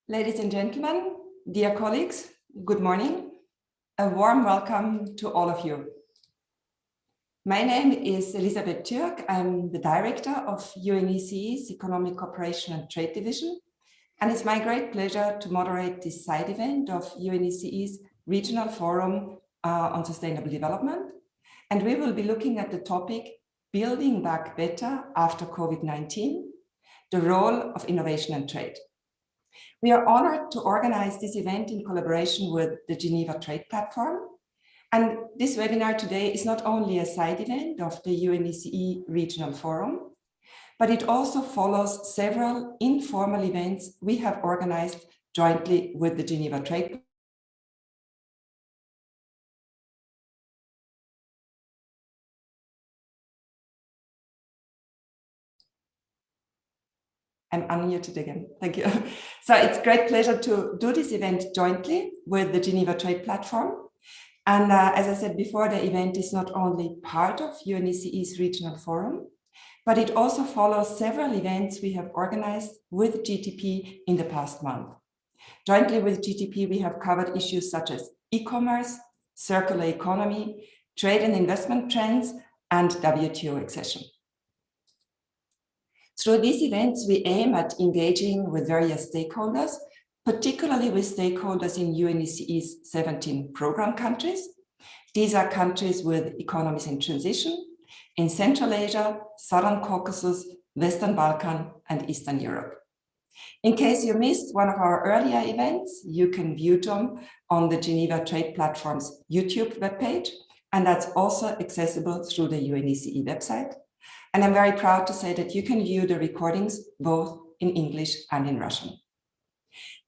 Ladies and gentlemen, dear colleagues, good morning. A warm welcome to all of you. My name is Elisabeth Türk. I'm the director of UNECE's Economic Cooperation and Trade Division, and it's my great pleasure to moderate this side event of UNECE's Regional Forum on Sustainable Development. And we will be looking at the topic, Building Back Better After COVID-19, the role of innovation and trade. We are honored to organize this event in collaboration with the Geneva Trade Platform. And this webinar today is not only a side event of the UNECE Regional Forum, but it also follows several informal events we have organized jointly with the Geneva Trade Platform. I'm unmuted again, thank you. So it's a great pleasure to do this event jointly with the Geneva Trade Platform. And as I said before, the event is not only part of UNECE's Regional Forum, but it also follows several events we have organized with GTP in the past month. Jointly with GTP, we have covered issues such as e-commerce, circular economy, trade and investment trends, and WTO accession. Through these events, we aim at engaging with various stakeholders, particularly with stakeholders in UNECE's 17 program countries. These are countries with economies in transition in Central Asia, Southern Caucasus, Western Balkan, and Eastern Europe. In case you missed one of our earlier events, you can view them on the Geneva Trade Platform's YouTube webpage, and that's also accessible through the UNECE website. And I'm very proud to say that you can view the recordings both in English and in Russian.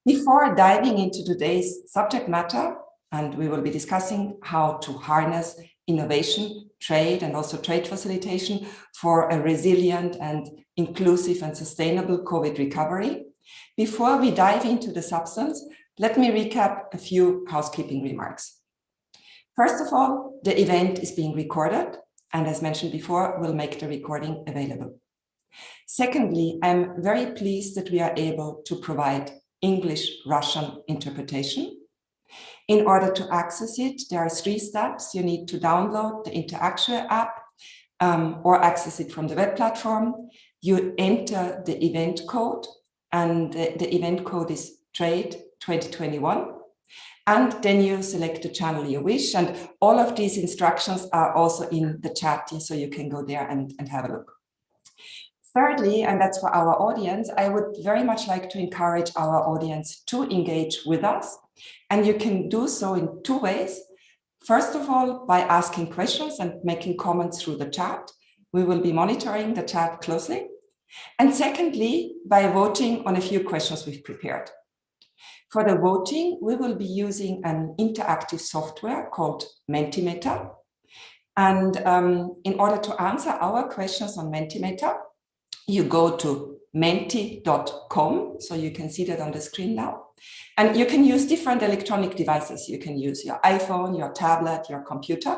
Before diving into today's subject matter, and we will be discussing how to harness innovation, trade, and also trade facilitation for a resilient and inclusive and sustainable COVID recovery. Before we dive into the substance, let me recap a few housekeeping remarks. First of all, the event is being recorded, and as mentioned before, we'll make the recording available. Secondly, I'm very pleased that we are able to provide English-Russian interpretation. In order to access it, there are 3 steps. You need to download the Interactio app or access it from the web platform. You enter the event code, and the event code is Trade 2021. And then you select the channel you wish. And all of these instructions are also in the chat, so you can go there and have a look. Thirdly, and that's for our audience, I would very much like to encourage our audience to engage with us. And you can do so in 2 ways. First of all, by asking questions and making comments through the chat. We will be monitoring the chat closely. And secondly, by voting on a few questions we've prepared. For the voting, we will be using an interactive software called Mentimeter. And in order to answer our questions on Mentimeter, you go to menti.com, so you can see that on the screen now. And you can use different electronic devices. You can use your iPhone, your tablet, your computer.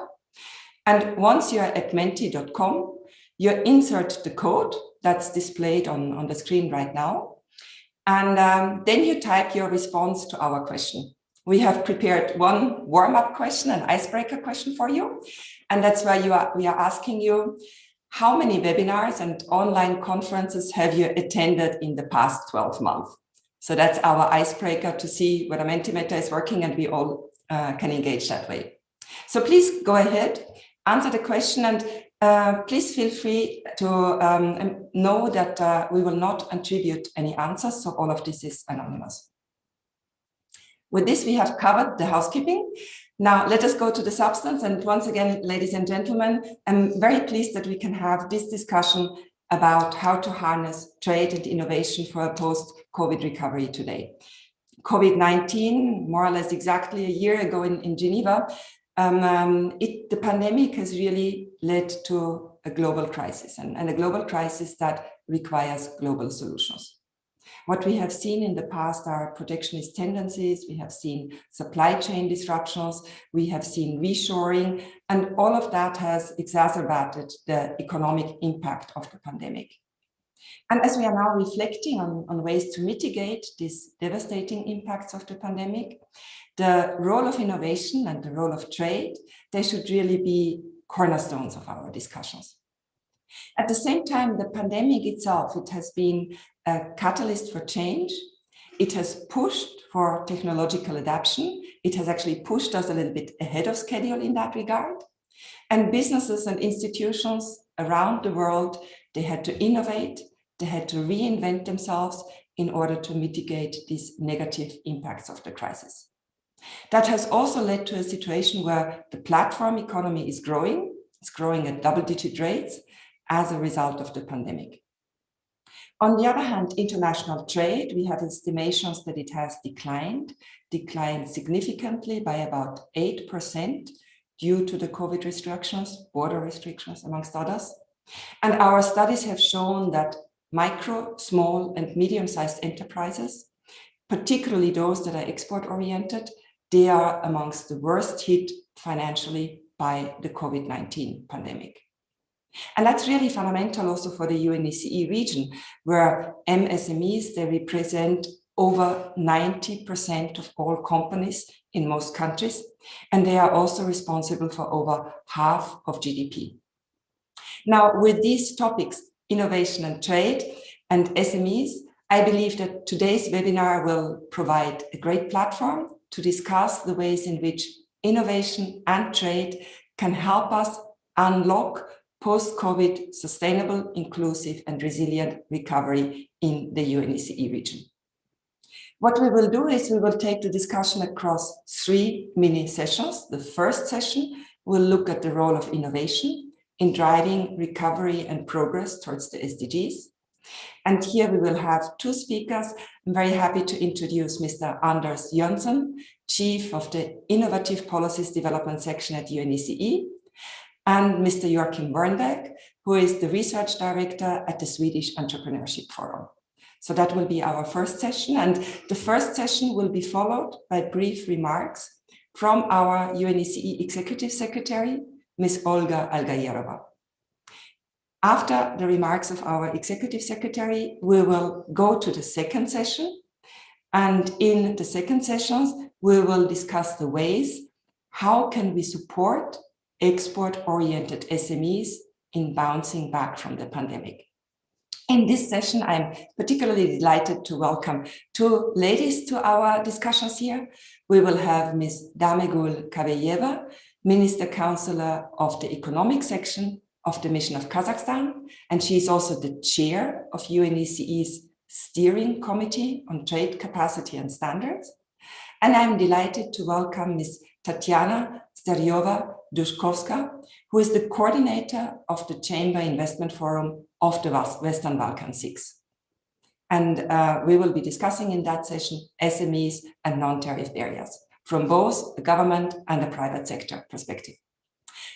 And once you're at menti.com, you insert the code that's displayed on the screen right now. And then you type your response to our question. We have prepared one warm-up question, an icebreaker question for you. And that's where we are asking you, how many webinars and online conferences have you attended in the past 12 months? So that's our icebreaker to see whether Mentimeter is working, and we all can engage that way. So please go ahead, answer the question, and please feel free to know that we will not attribute any answers, so all of this is anonymous. With this, we have covered the housekeeping. Now, let us go to the substance. And once again, ladies and gentlemen, I'm very pleased that we can have this discussion about how to harness trade and innovation for a post-COVID recovery today. COVID-19, more or less exactly a year ago in Geneva, the pandemic has really led to a global crisis, and a global crisis that requires global solutions. What we have seen in the past are protectionist tendencies, we have seen supply chain disruptions, we have seen reshoring, and all of that has exacerbated the economic impact of the pandemic. And as we are now reflecting on ways to mitigate these devastating impacts of the pandemic, the role of innovation and the role of trade, they should really be cornerstones of our discussions. At the same time, the pandemic itself, it has been a catalyst for change. It has pushed for technological adaptation. It has actually pushed us a little bit ahead of schedule in that regard. And businesses and institutions around the world, they had to innovate, they had to reinvent themselves in order to mitigate these negative impacts of the crisis. That has also led to a situation where the platform economy is growing. It's growing at double-digit rates as a result of the pandemic. On the other hand, international trade, we have estimations that it has declined significantly by about 8% due to the COVID restrictions, border restrictions, amongst others. And our studies have shown that micro, small, and medium-sized enterprises, particularly those that are export-oriented, they are amongst the worst hit financially by the COVID-19 pandemic. And that's really fundamental also for the UNECE region, where MSMEs, they represent over 90% of all companies in most countries, and they are also responsible for over half of GDP. Now, with these topics, innovation and trade and SMEs, I believe that today's webinar will provide a great platform to discuss the ways in which innovation and trade can help us unlock post-COVID sustainable, inclusive, and resilient recovery in the UNECE region. What we will do is we will take the discussion across 3 mini sessions. The first session will look at the role of innovation in driving recovery and progress towards the SDGs. And here we will have 2 speakers. I'm very happy to introduce Mr. Anders Jönsson, Chief of the Innovative Policies Development Section at UNECE, and Mr. Joachim Wernberg, who is the Research Director at the Swedish Entrepreneurship Forum. So that will be our first session, and the first session will be followed by brief remarks from our UNECE Executive Secretary, Ms. Olga Algayerova. After the remarks of our Executive Secretary, we will go to the second session, and in the second session, we will discuss the ways how can we support export-oriented SMEs in bouncing back from the pandemic. In this session, I'm particularly delighted to welcome 2 ladies to our discussions here. We will have Ms. Damegul Kaveyeva, Minister Counselor of the Economic Section of the Mission of Kazakhstan, and she is also the chair of UNECE's Steering Committee on Trade Capacity and Standards. And I'm delighted to welcome Ms. Tatiana Staryova-Dushkovska, who is the coordinator of the Chamber Investment Forum of the Western Balkans 6. And we will be discussing in that session SMEs and non-tariff areas from both the government and the private sector perspective.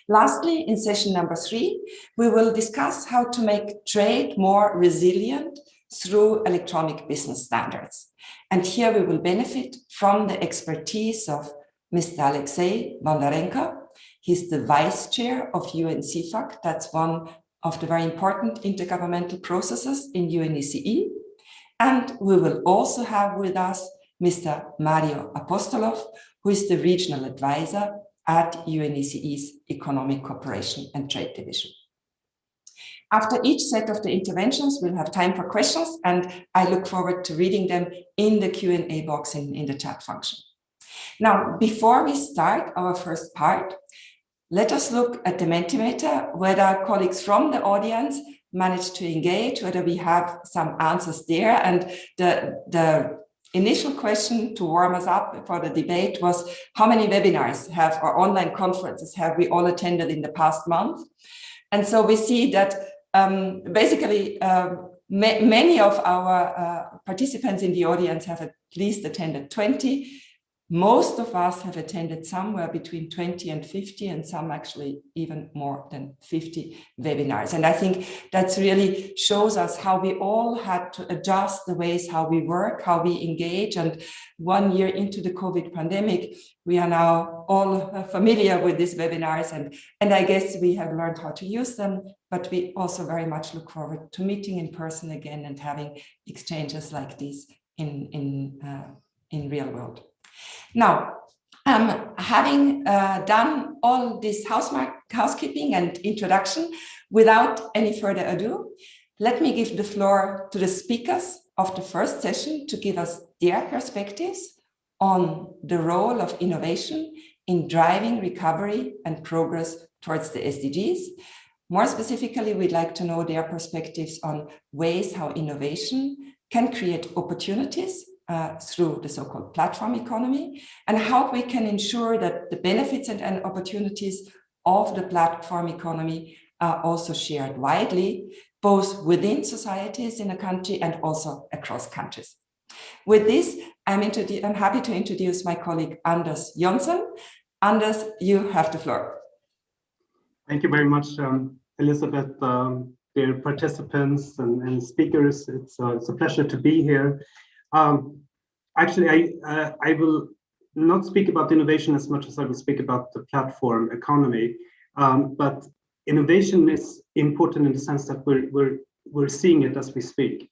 Lastly, in session number 3, we will discuss how to make trade more resilient through electronic business standards. And here we will benefit from the expertise of Mr. Alexei Bondarenko. He's the vice chair of UNCFAC. That's one of the very important intergovernmental processes in UNECE. And we will also have with us Mr. Mario Apostolov, who is the regional advisor at UNECE's Economic Cooperation and Trade Division. After each set of the interventions, we'll have time for questions, and I look forward to reading them in the Q&A box in the chat function. Now, before we start our first part, let us look at the Mentimeter, whether colleagues from the audience managed to engage, whether we have some answers there. And the initial question to warm us up for the debate was, how many webinars or online conferences have we all attended in the past month? And so we see that basically many of our participants in the audience have at least attended 20. Most of us have attended somewhere between 20 and 50, and some actually even more than 50 webinars. And I think that's really shows us how we all had to adjust the ways how we work, how we engage. And 1 year into the COVID pandemic, we are now all familiar with these webinars, and I guess we have learned how to use them, but we also very much look forward to meeting in person again and having exchanges like this in real world. Now, having done all this housekeeping and introduction, without any further ado, let me give the floor to the speakers of the first session to give us their perspectives on the role of innovation in driving recovery and progress towards the SDGs. More specifically, we'd like to know their perspectives on ways how innovation can create opportunities through the so-called platform economy, and how we can ensure that the benefits and opportunities of the platform economy are also shared widely, both within societies in a country and also across countries. With this, I'm happy to introduce my colleague Anders Jonsson. Anders, you have the floor. Thank you very much, Elizabeth, dear participants and speakers. It's a pleasure to be here. Actually, I will not speak about innovation as much as I will speak about the platform economy. But innovation is important in the sense that we're seeing it as we speak.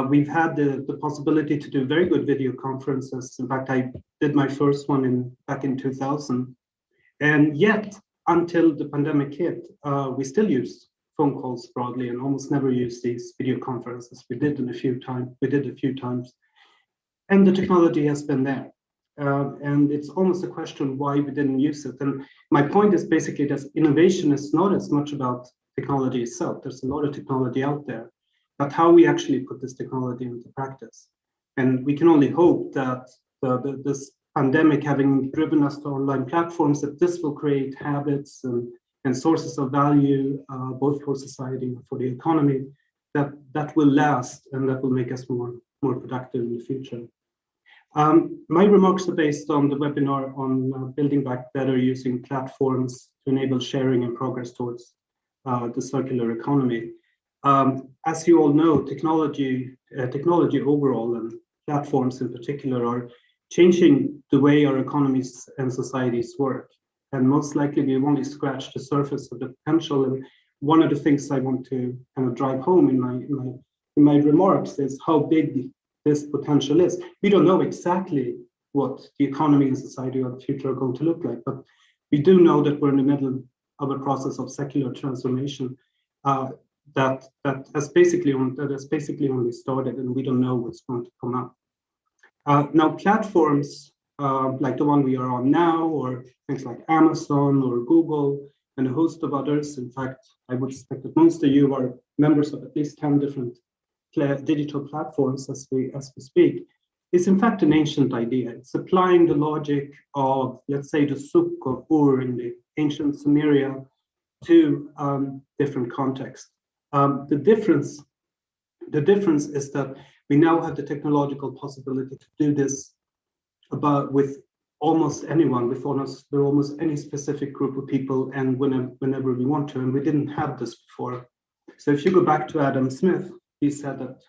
We've had the possibility to do very good video conferences. In fact, I did my first one back in 2000. And yet, until the pandemic hit, we still use phone calls broadly and almost never use these video conferences. We did a few times. And the technology has been there. And it's almost a question why we didn't use it. And my point is basically that innovation is not as much about technology itself. There's a lot of technology out there, but how we actually put this technology into practice. And we can only hope that this pandemic having driven us to online platforms, that this will create habits and sources of value, both for society and for the economy, that will last and that will make us more productive in the future. My remarks are based on the webinar on building back better using platforms to enable sharing and progress towards the circular economy. As you all know, technology overall and platforms in particular are changing the way our economies and societies work. And most likely we've only scratched the surface of the potential. And one of the things I want to kind of drive home in my remarks is how big this potential is. We don't know exactly what the economy and society of the future are going to look like, but we do know that we're in the middle of a process of secular transformation that has basically only started, and we don't know what's going to come up. Now, platforms like the one we are on now, or things like Amazon or Google, and a host of others. In fact, I would suspect that most of you are members of at least 10 different digital platforms as we speak, is in fact an ancient idea. It's applying the logic of, let's say, the Suk of Ur in the ancient Sumeria to different contexts. The difference is that we now have the technological possibility to do this with almost anyone, with almost any specific group of people, and whenever we want to, and we didn't have this before. So if you go back to Adam Smith, he said that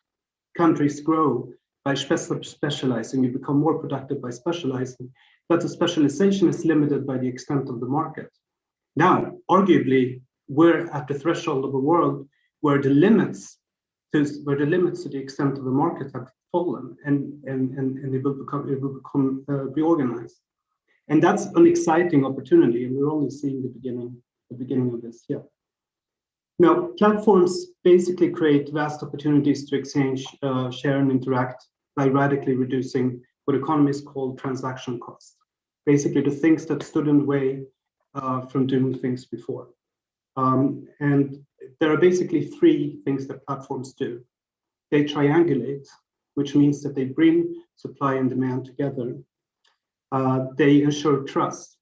countries grow by specializing. You become more productive by specializing, but the specialization is limited by the extent of the market. Now, arguably, we're at the threshold of a world where the limits to the extent of the market have fallen, and it will become reorganized. And that's an exciting opportunity, and we're only seeing the beginning of this. Yeah. Now, platforms basically create vast opportunities to exchange, share, and interact by radically reducing what economists call transaction costs. Basically, the things that stood in the way from doing things before. And there are basically three things that platforms do. They triangulate, which means that they bring supply and demand together. They ensure trust.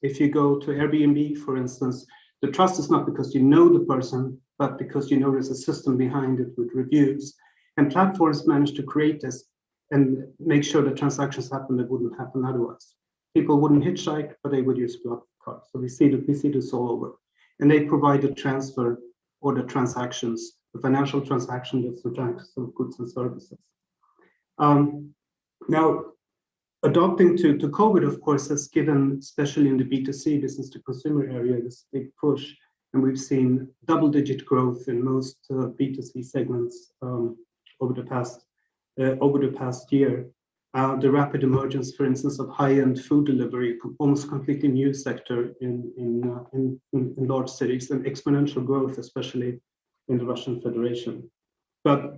If you go to Airbnb, for instance, the trust is not because you know the person, but because you know there's a system behind it with reviews. And platforms manage to create this and make sure that transactions happen that wouldn't happen otherwise. People wouldn't hitchhike, but they would use block cards. So we see this all over. And they provide the transfer or the transactions, the financial transaction that's the transfer of goods and services. Now, adopting to COVID, of course, has given, especially in the B2C, business to consumer area, this big push. And we've seen double-digit growth in most B2C segments over the past year. The rapid emergence, for instance, of high-end food delivery, almost completely new sector in large cities, and exponential growth, especially in the Russian Federation. But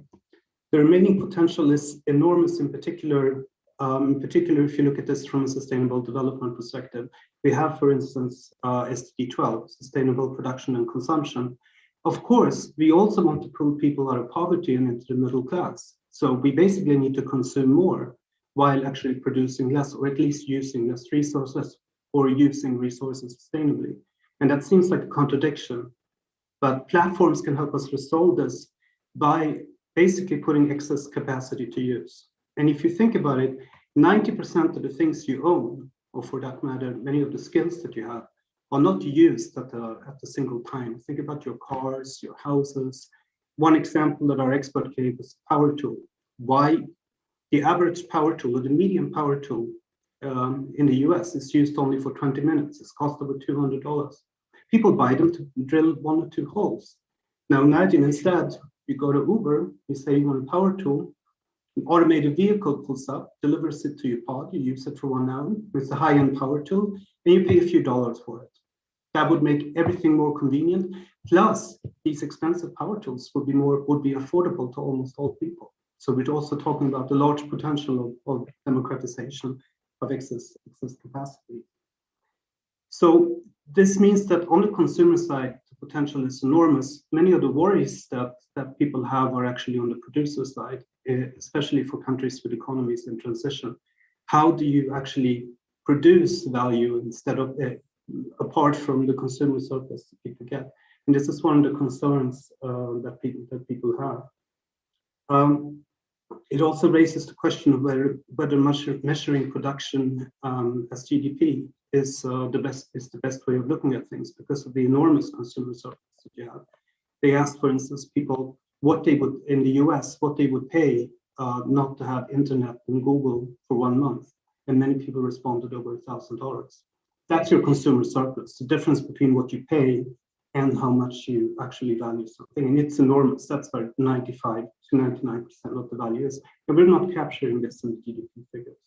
the remaining potential is enormous. In particular, if you look at this from a sustainable development perspective, we have, for instance, SDG 12, sustainable production and consumption. Of course, we also want to pull people out of poverty and into the middle class. So we basically need to consume more while actually producing less, or at least using less resources, or using resources sustainably. And that seems like a contradiction, but platforms can help us resolve this by basically putting excess capacity to use. And if you think about it, 90% of the things you own, or for that matter, many of the skills that you have, are not used at a single time. Think about your cars, your houses. One example that our expert gave was power tool. Why the average power tool, or the medium power tool in the US is used only for 20 minutes. It's cost over $200. People buy them to drill 1 or 2 holes. Now imagine instead, you go to Uber, you say you want a power tool, an automated vehicle pulls up, delivers it to your pod, you use it for 1 hour, it's a high-end power tool, and you pay a few dollars for it. That would make everything more convenient. Plus, these expensive power tools would be affordable to almost all people. So we're also talking about the large potential of democratization of excess capacity. So this means that on the consumer side, the potential is enormous. Many of the worries that people have are actually on the producer side, especially for countries with economies in transition. How do you actually produce value instead of apart from the consumer surplus that people get? And this is one of the concerns that people have. It also raises the question of whether measuring production as GDP is the best way of looking at things, because of the enormous consumer surplus that you have. They asked, for instance, people what they would in the US what they would pay not to have internet and Google for 1 month, and many people responded over $1,000. That's your consumer surplus, the difference between what you pay and how much you actually value something. And it's enormous. That's where 95 to 99% of the value is. And we're not capturing this in the GDP figures.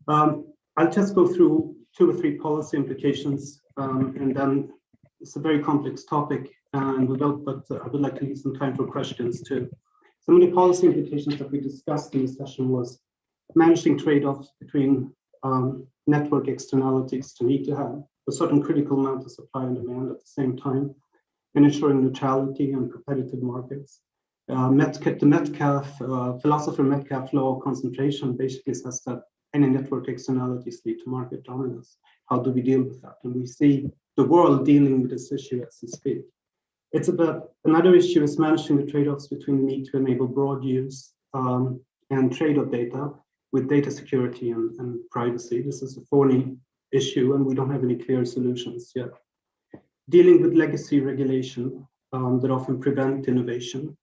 I'll just go through 2 or 3 policy implications, and then it's a very complex topic, but I would like to leave some time for questions too. Some of the policy implications that we discussed in the session was managing trade-offs between network externalities to need to have a certain critical amount of supply and demand at the same time, and ensuring neutrality and competitive markets. The Metcalfe, philosopher Metcalfe law of concentration basically says that any network externalities lead to market dominance. How do we deal with that? And we see the world dealing with this issue as we speak. It's about another issue is managing the trade-offs between the need to enable broad use and trade of data with data security and privacy. This is a thorny issue, and we don't have any clear solutions yet. Dealing with legacy regulation that often prevent innovation.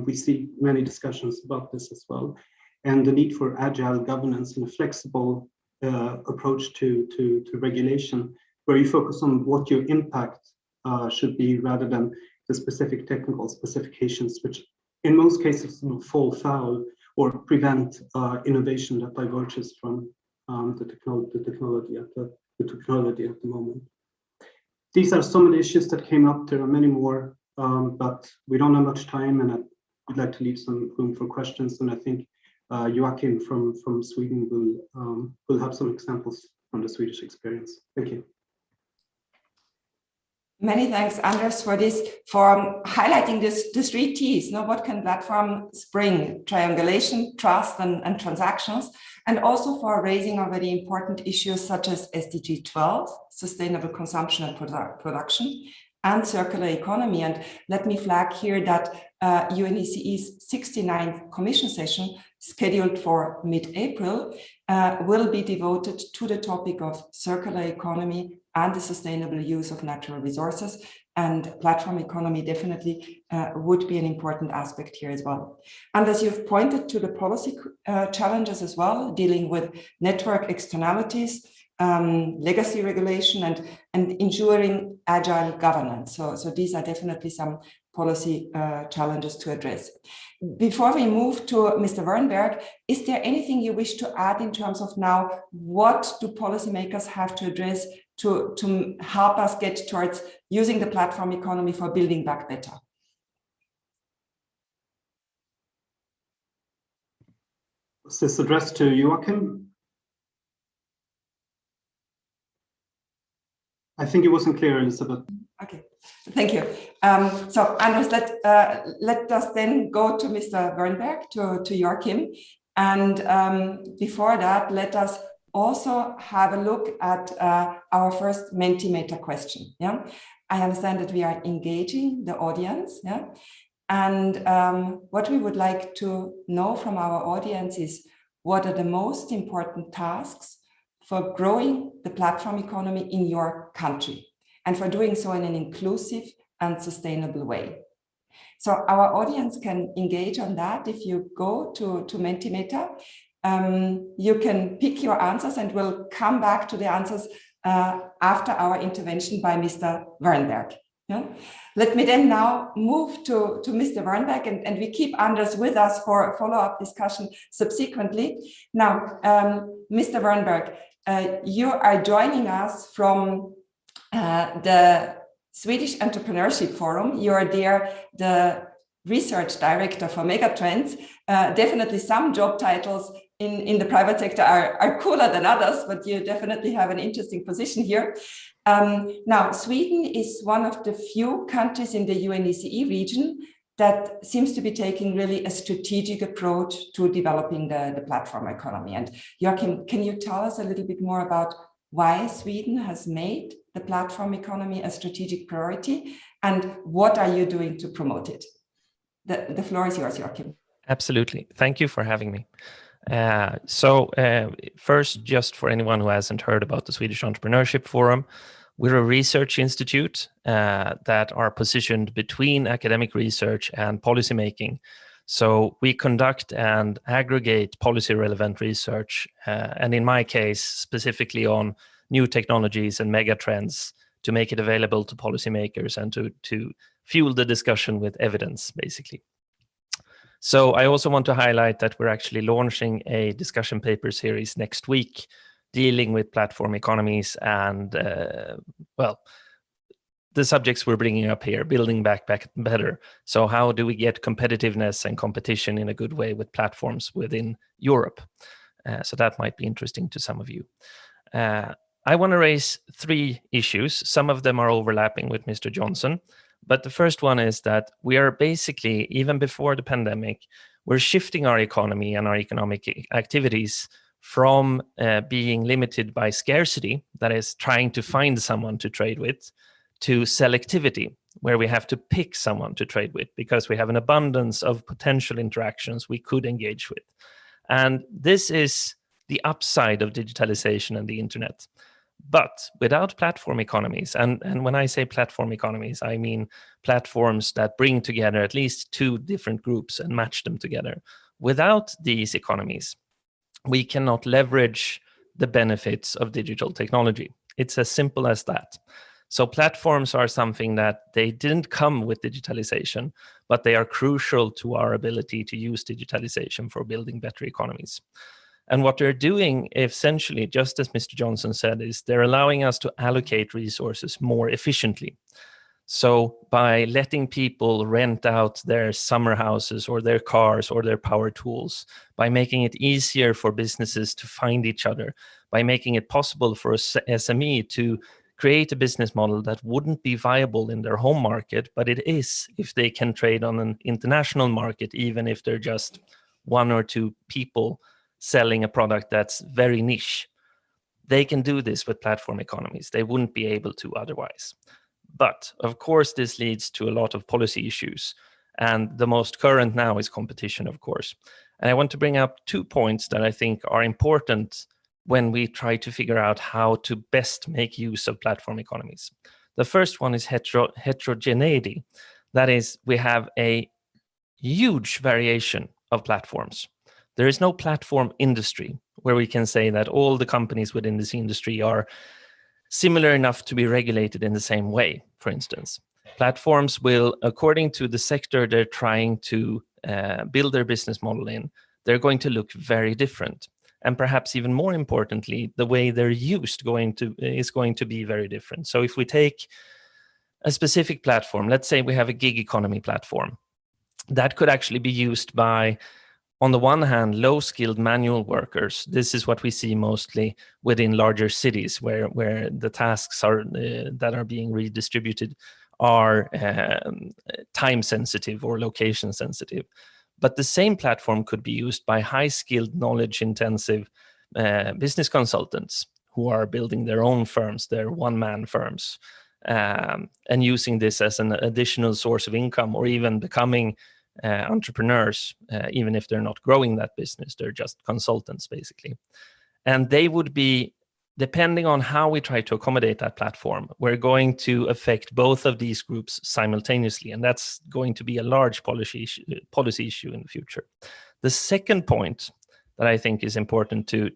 We see many discussions about this as well, and the need for agile governance and a flexible approach to regulation, where you focus on what your impact should be rather than the specific technical specifications, which in most cases will fall foul or prevent innovation that diverges from the technology at the moment. These are some of the issues that came up. There are many more, but we don't have much time, and I'd like to leave some room for questions. And I think Joachim from Sweden will have some examples from the Swedish experience. Thank you. Many thanks, Anders, for highlighting the 3 T's. Now, what can platforms bring? Triangulation, trust, and transactions, and also for raising already important issues such as SDG 12, sustainable consumption and production, and circular economy. And let me flag here that UNECE's 69th Commission session, scheduled for mid-April, will be devoted to the topic of circular economy and the sustainable use of natural resources. And platform economy definitely would be an important aspect here as well. And as you've pointed to the policy challenges as well, dealing with network externalities, legacy regulation, and ensuring agile governance. So these are definitely some policy challenges to address. Before we move to Mr. Wernberg, is there anything you wish to add in terms of now, what do policymakers have to address to help us get towards using the platform economy for building back better? Was this addressed to Joachim? I think it wasn't clear, Elizabeth. Okay, thank you. So Anders, let us then go to Mr. Wernberg, to Joachim. And before that, let us also have a look at our first Mentimeter question. Yeah, I understand that we are engaging the audience. Yeah, and what we would like to know from our audience is, what are the most important tasks for growing the platform economy in your country, and for doing so in an inclusive and sustainable way? So our audience can engage on that. If you go to Mentimeter, you can pick your answers, and we'll come back to the answers after our intervention by Mr. Wernberg. Yeah? Let me then now move to Mr. Wernberg, and we keep Anders with us for a follow-up discussion subsequently. Now, Mr. Wernberg, you are joining us from the Swedish Entrepreneurship Forum. You are there the research director for Megatrends. Definitely some job titles in the private sector are cooler than others, but you definitely have an interesting position here. Now, Sweden is one of the few countries in the UNECE region that seems to be taking really a strategic approach to developing the platform economy. And Joachim, can you tell us a little bit more about why Sweden has made the platform economy a strategic priority, and what are you doing to promote it? The floor is yours, Joachim. Absolutely. Thank you for having me. First, just for anyone who hasn't heard about the Swedish Entrepreneurship Forum, we're a research institute that are positioned between academic research and policymaking. So we conduct and aggregate policy-relevant research, and in my case, specifically on new technologies and megatrends, to make it available to policymakers and to fuel the discussion with evidence, basically. So I also want to highlight that we're actually launching a discussion paper series next week dealing with platform economies and, well, the subjects we're bringing up here, building back better. So how do we get competitiveness and competition in a good way with platforms within Europe? So that might be interesting to some of you. I want to raise 3 issues. Some of them are overlapping with Mr. Johnson. But the first one is that we are basically, even before the pandemic, we're shifting our economy and our economic activities from being limited by scarcity, that is trying to find someone to trade with, to selectivity, where we have to pick someone to trade with because we have an abundance of potential interactions we could engage with. And this is the upside of digitalization and the internet. But without platform economies, and when I say platform economies, I mean platforms that bring together at least 2 different groups and match them together. Without these economies, we cannot leverage the benefits of digital technology. It's as simple as that. So platforms are something that they didn't come with digitalization, but they are crucial to our ability to use digitalization for building better economies. And what they're doing, essentially, just as Mr. Johnson said, is they're allowing us to allocate resources more efficiently. So by letting people rent out their summer houses or their cars or their power tools, by making it easier for businesses to find each other, by making it possible for a SME to create a business model that wouldn't be viable in their home market, but it is if they can trade on an international market, even if they're just 1 or 2 people selling a product that's very niche. They can do this with platform economies. They wouldn't be able to otherwise. But of course, this leads to a lot of policy issues. And the most current now is competition, of course. And I want to bring up 2 points that I think are important when we try to figure out how to best make use of platform economies. The first one is heterogeneity. That is, we have a huge variation of platforms. There is no platform industry where we can say that all the companies within this industry are similar enough to be regulated in the same way, for instance. Platforms will, according to the sector they're trying to build their business model in, they're going to look very different. And perhaps even more importantly, the way they're used is going to be very different. So if we take a specific platform, let's say we have a gig economy platform, that could actually be used by, on the one hand, low-skilled manual workers. This is what we see mostly within larger cities where the tasks are that are being redistributed are time sensitive or location sensitive. But the same platform could be used by high-skilled, knowledge-intensive business consultants who are building their own firms, their one-man firms, and using this as an additional source of income, or even becoming entrepreneurs, even if they're not growing that business, they're just consultants, basically. And they would be, depending on how we try to accommodate that platform, we're going to affect both of these groups simultaneously, and that's going to be a large policy issue in the future. The second point that I think is important to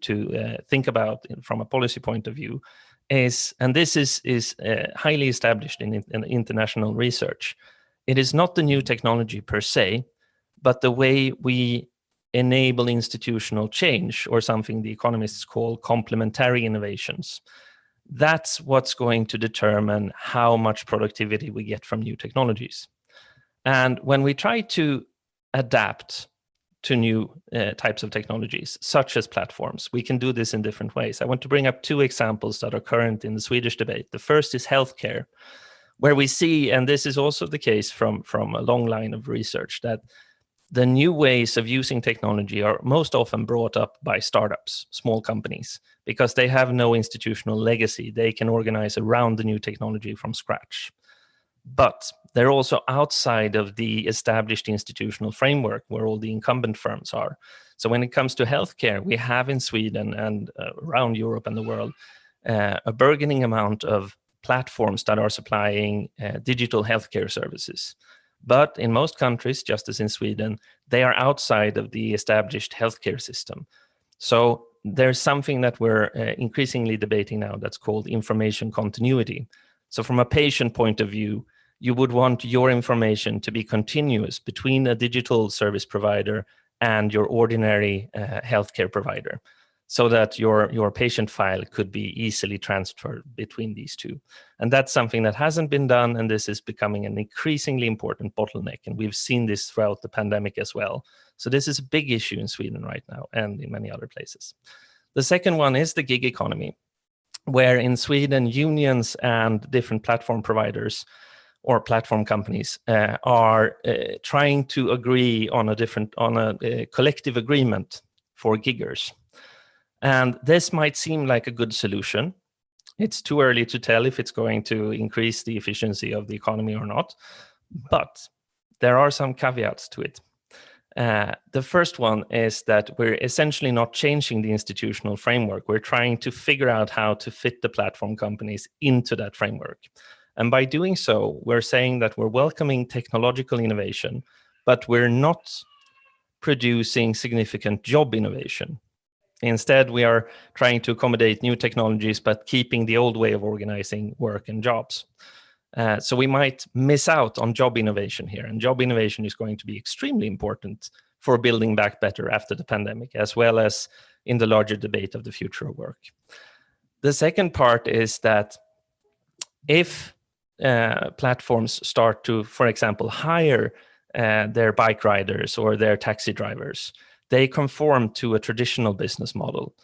think about from a policy point of view is, and this is highly established in international research, it is not the new technology per se, but the way we enable institutional change, or something the economists call complementary innovations. That's what's going to determine how much productivity we get from new technologies. And when we try to adapt to new types of technologies, such as platforms, we can do this in different ways. I want to bring up 2 examples that are current in the Swedish debate. The first is healthcare, where we see, and this is also the case from a long line of research, that the new ways of using technology are most often brought up by startups, small companies, because they have no institutional legacy. They can organize around the new technology from scratch. But they're also outside of the established institutional framework where all the incumbent firms are. So when it comes to healthcare, we have in Sweden and around Europe and the world a burgeoning amount of platforms that are supplying digital healthcare services. But in most countries, just as in Sweden, they are outside of the established healthcare system. So there's something that we're increasingly debating now that's called information continuity. So from a patient point of view, you would want your information to be continuous between a digital service provider and your ordinary healthcare provider, so that your patient file could be easily transferred between these two. And that's something that hasn't been done, and this is becoming an increasingly important bottleneck, and we've seen this throughout the pandemic as well. So this is a big issue in Sweden right now and in many other places. The second one is the gig economy, where in Sweden, unions and different platform providers or platform companies are trying to agree on a collective agreement for giggers. And this might seem like a good solution. It's too early to tell if it's going to increase the efficiency of the economy or not, but there are some caveats to it. The first one is that we're essentially not changing the institutional framework. We're trying to figure out how to fit the platform companies into that framework. And by doing so, we're saying that we're welcoming technological innovation, but we're not producing significant job innovation. Instead, we are trying to accommodate new technologies, but keeping the old way of organizing work and jobs. So we might miss out on job innovation here, and job innovation is going to be extremely important for building back better after the pandemic, as well as in the larger debate of the future of work. The second part is that if platforms start to, for example, hire their bike riders or their taxi drivers, they conform to a traditional business model,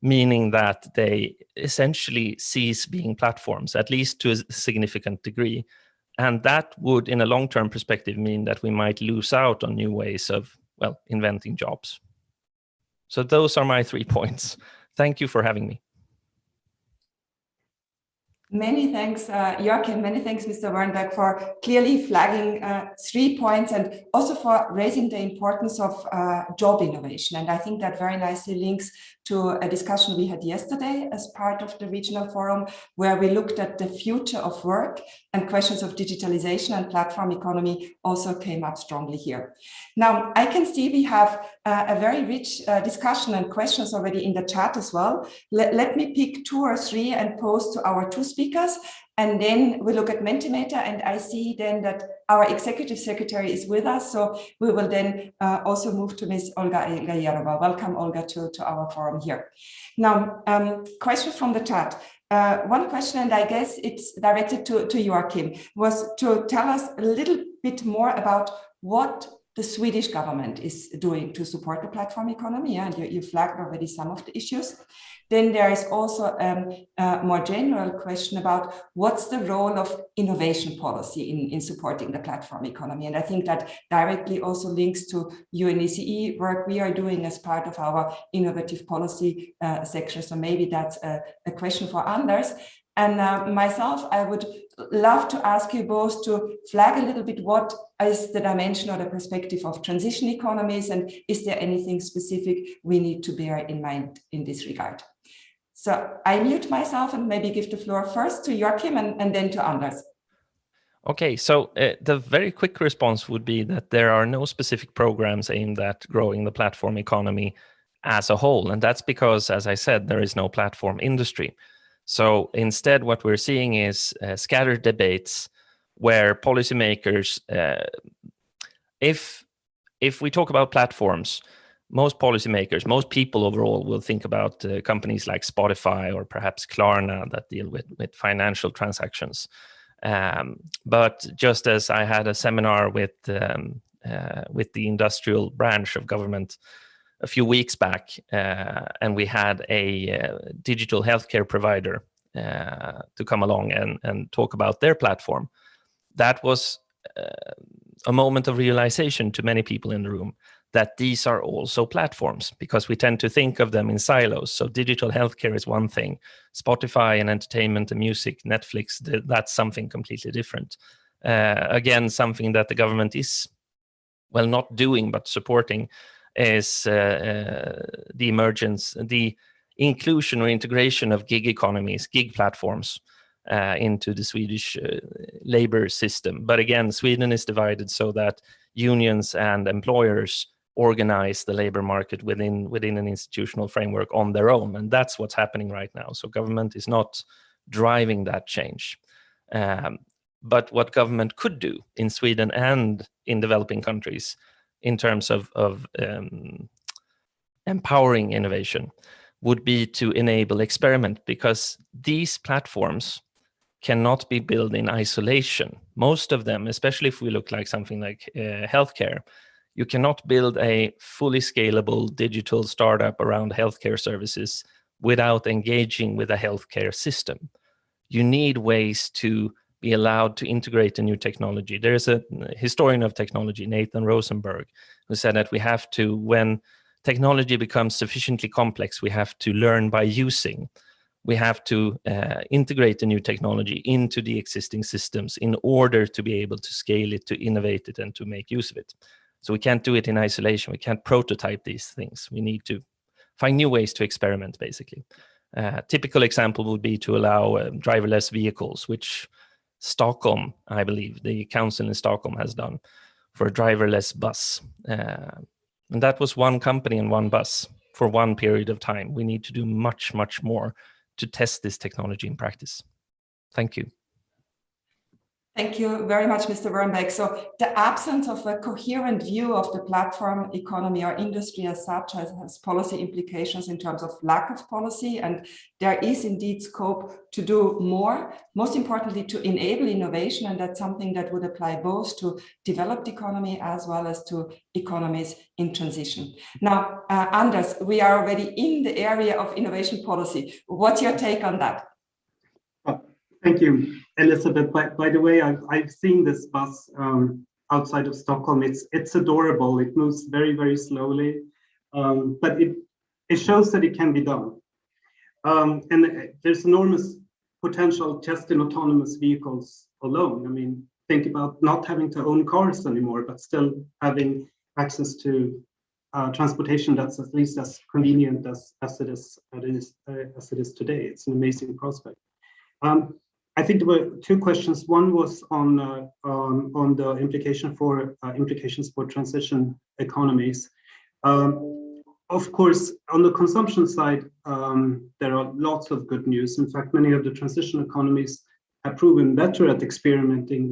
meaning that they essentially cease being platforms, at least to a significant degree. And that would, in a long-term perspective, mean that we might lose out on new ways of, well, inventing jobs. So those are my 3 points. Thank you for having me. Many thanks, Joachim. Many thanks, Mr. Wernberg, for clearly flagging 3 points and also for raising the importance of job innovation. And I think that very nicely links to a discussion we had yesterday as part of the regional forum, where we looked at the future of work, and questions of digitalization and platform economy also came up strongly here. Now, I can see we have a very rich discussion and questions already in the chat as well. Let me pick 2 or 3 and pose to our 2 speakers, and then we look at Mentimeter, and I see then that our executive secretary is with us, so we will then also move to Ms. Olga Gajerova. Welcome, Olga, to our forum here. Now, question from the chat. One question, and I guess it's directed to Joachim, was to tell us a little bit more about what the Swedish government is doing to support the platform economy, and you flagged already some of the issues. Then there is also a more general question about what's the role of innovation policy in supporting the platform economy. And I think that directly also links to UNECE work we are doing as part of our innovative policy section. So maybe that's a question for Anders. And myself, I would love to ask you both to flag a little bit what is the dimension or the perspective of transition economies, and is there anything specific we need to bear in mind in this regard? So I mute myself and maybe give the floor first to Joachim and then to Anders. Okay, so the very quick response would be that there are no specific programs aimed at growing the platform economy as a whole. And that's because, as I said, there is no platform industry. So instead, what we're seeing is scattered debates where policymakers, if we talk about platforms, most policymakers, most people overall will think about companies like Spotify or perhaps Klarna that deal with financial transactions. But just as I had a seminar with the industrial branch of government a few weeks back, and we had a digital healthcare provider to come along and talk about their platform. That was a moment of realization to many people in the room that these are also platforms, because we tend to think of them in silos. So digital healthcare is one thing. Spotify and entertainment and music, Netflix, that's something completely different. Again, something that the government is, well, not doing, but supporting is the emergence, the inclusion or integration of gig economies, gig platforms into the Swedish labor system. But again, Sweden is divided so that unions and employers organize the labor market within an institutional framework on their own. And that's what's happening right now. So government is not driving that change. But what government could do in Sweden and in developing countries in terms of empowering innovation would be to enable experiment, because these platforms cannot be built in isolation. Most of them, especially if we look like something like healthcare, you cannot build a fully scalable digital startup around healthcare services without engaging with a healthcare system. You need ways to be allowed to integrate a new technology. There's a historian of technology, Nathan Rosenberg, who said that we have to, when technology becomes sufficiently complex, we have to learn by using. We have to integrate the new technology into the existing systems in order to be able to scale it, to innovate it, and to make use of it. So we can't do it in isolation. We can't prototype these things. We need to find new ways to experiment, basically. Typical example would be to allow driverless vehicles, which Stockholm, I believe, the council in Stockholm has done for a driverless bus. And that was one company and one bus for one period of time. We need to do much, much more to test this technology in practice. Thank you. Thank you very much, Mr. Wernberg. So the absence of a coherent view of the platform economy or industry as such has policy implications in terms of lack of policy, and there is indeed scope to do more, most importantly to enable innovation, and that's something that would apply both to developed economy as well as to economies in transition. Now, Anders, we are already in the area of innovation policy. What's your take on that? Thank you, Elizabeth. By the way, I've seen this bus outside of Stockholm. It's adorable. It moves very, very slowly, but it shows that it can be done. And there's enormous potential just in autonomous vehicles alone. I mean, think about not having to own cars anymore, but still having access to transportation that's at least as convenient as it is today. It's an amazing prospect. I think there were two questions. One was on the implications for transition economies. Of course, on the consumption side, there are lots of good news. In fact, many of the transition economies have proven better at experimenting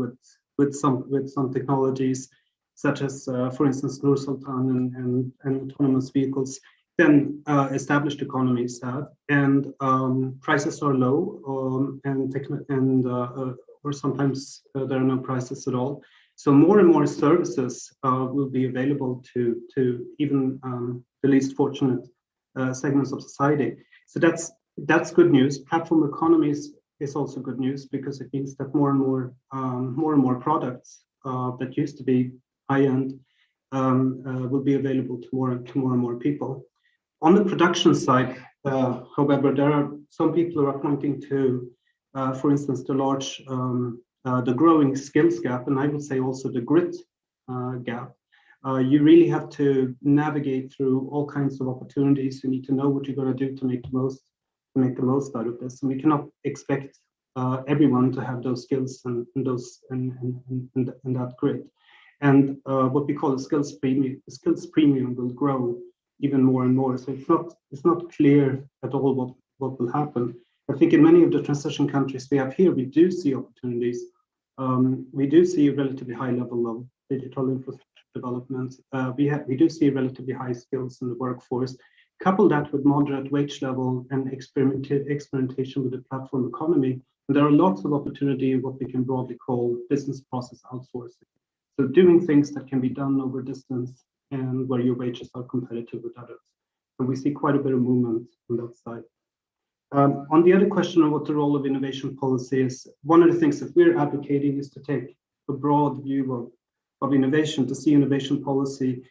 with some technologies, such as, for instance, Nur-Sultan and autonomous vehicles, than established economies have. And prices are low, or sometimes there are no prices at all. So more and more services will be available to even the least fortunate segments of society. So that's good news. Platform economies is also good news because it means that more and more products that used to be high-end will be available to more and more people. On the production side, however, there are some people who are pointing to, for instance, the growing skills gap, and I would say also the grit gap. You really have to navigate through all kinds of opportunities. You need to know what you're going to do to make the most out of this, and we cannot expect everyone to have those skills and that grit. And what we call a skills premium will grow even more and more. So it's not clear at all what will happen. I think in many of the transition countries we have here, we do see opportunities. We do see a relatively high level of digital infrastructure development. We do see relatively high skills in the workforce. Couple that with moderate wage level and experimentation with the platform economy, and there are lots of opportunity in what we can broadly call business process outsourcing. So doing things that can be done over distance and where your wages are competitive with others. And we see quite a bit of movement on that side. On the other question of what the role of innovation policy is, one of the things that we're advocating is to take a broad view of innovation, to see innovation policy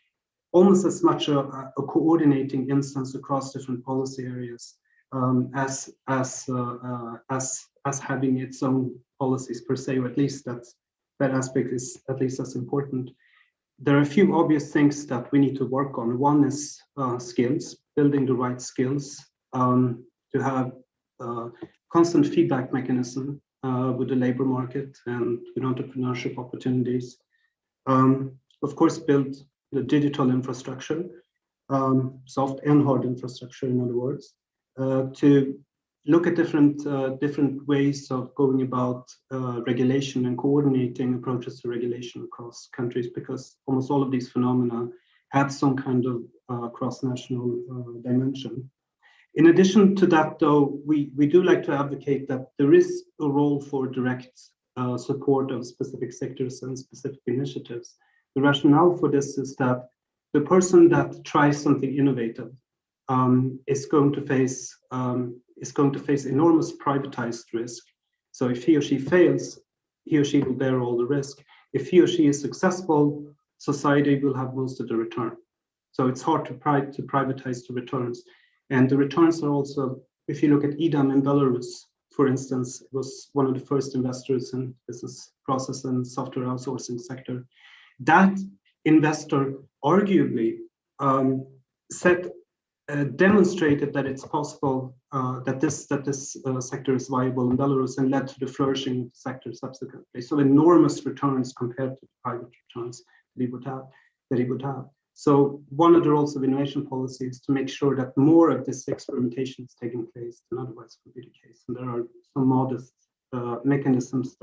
almost as much a coordinating instance across different policy areas as having its own policies per se, or at least that aspect is at least as important. There are a few obvious things that we need to work on. One is skills, building the right skills, to have constant feedback mechanism with the labor market and with entrepreneurship opportunities. Of course, build the digital infrastructure, soft and hard infrastructure, in other words, to look at different ways of going about regulation and coordinating approaches to regulation across countries, because almost all of these phenomena have some kind of cross-national dimension. In addition to that, though, we do like to advocate that there is a role for direct support of specific sectors and specific initiatives. The rationale for this is that the person that tries something innovative is going to face enormous privatized risk. So if he or she fails, he or she will bear all the risk. If he or she is successful, society will have most of the return. So it's hard to privatize the returns. And the returns are also, if you look at EDAM in Belarus, for instance, it was one of the first investors in business process and software outsourcing sector. That investor arguably demonstrated that it's possible that this sector is viable in Belarus, and led to the flourishing of the sector subsequently. So enormous returns compared to the private returns that he would have. So one of the roles of innovation policy is to make sure that more of this experimentation is taking place than otherwise would be the case. And there are some modest mechanisms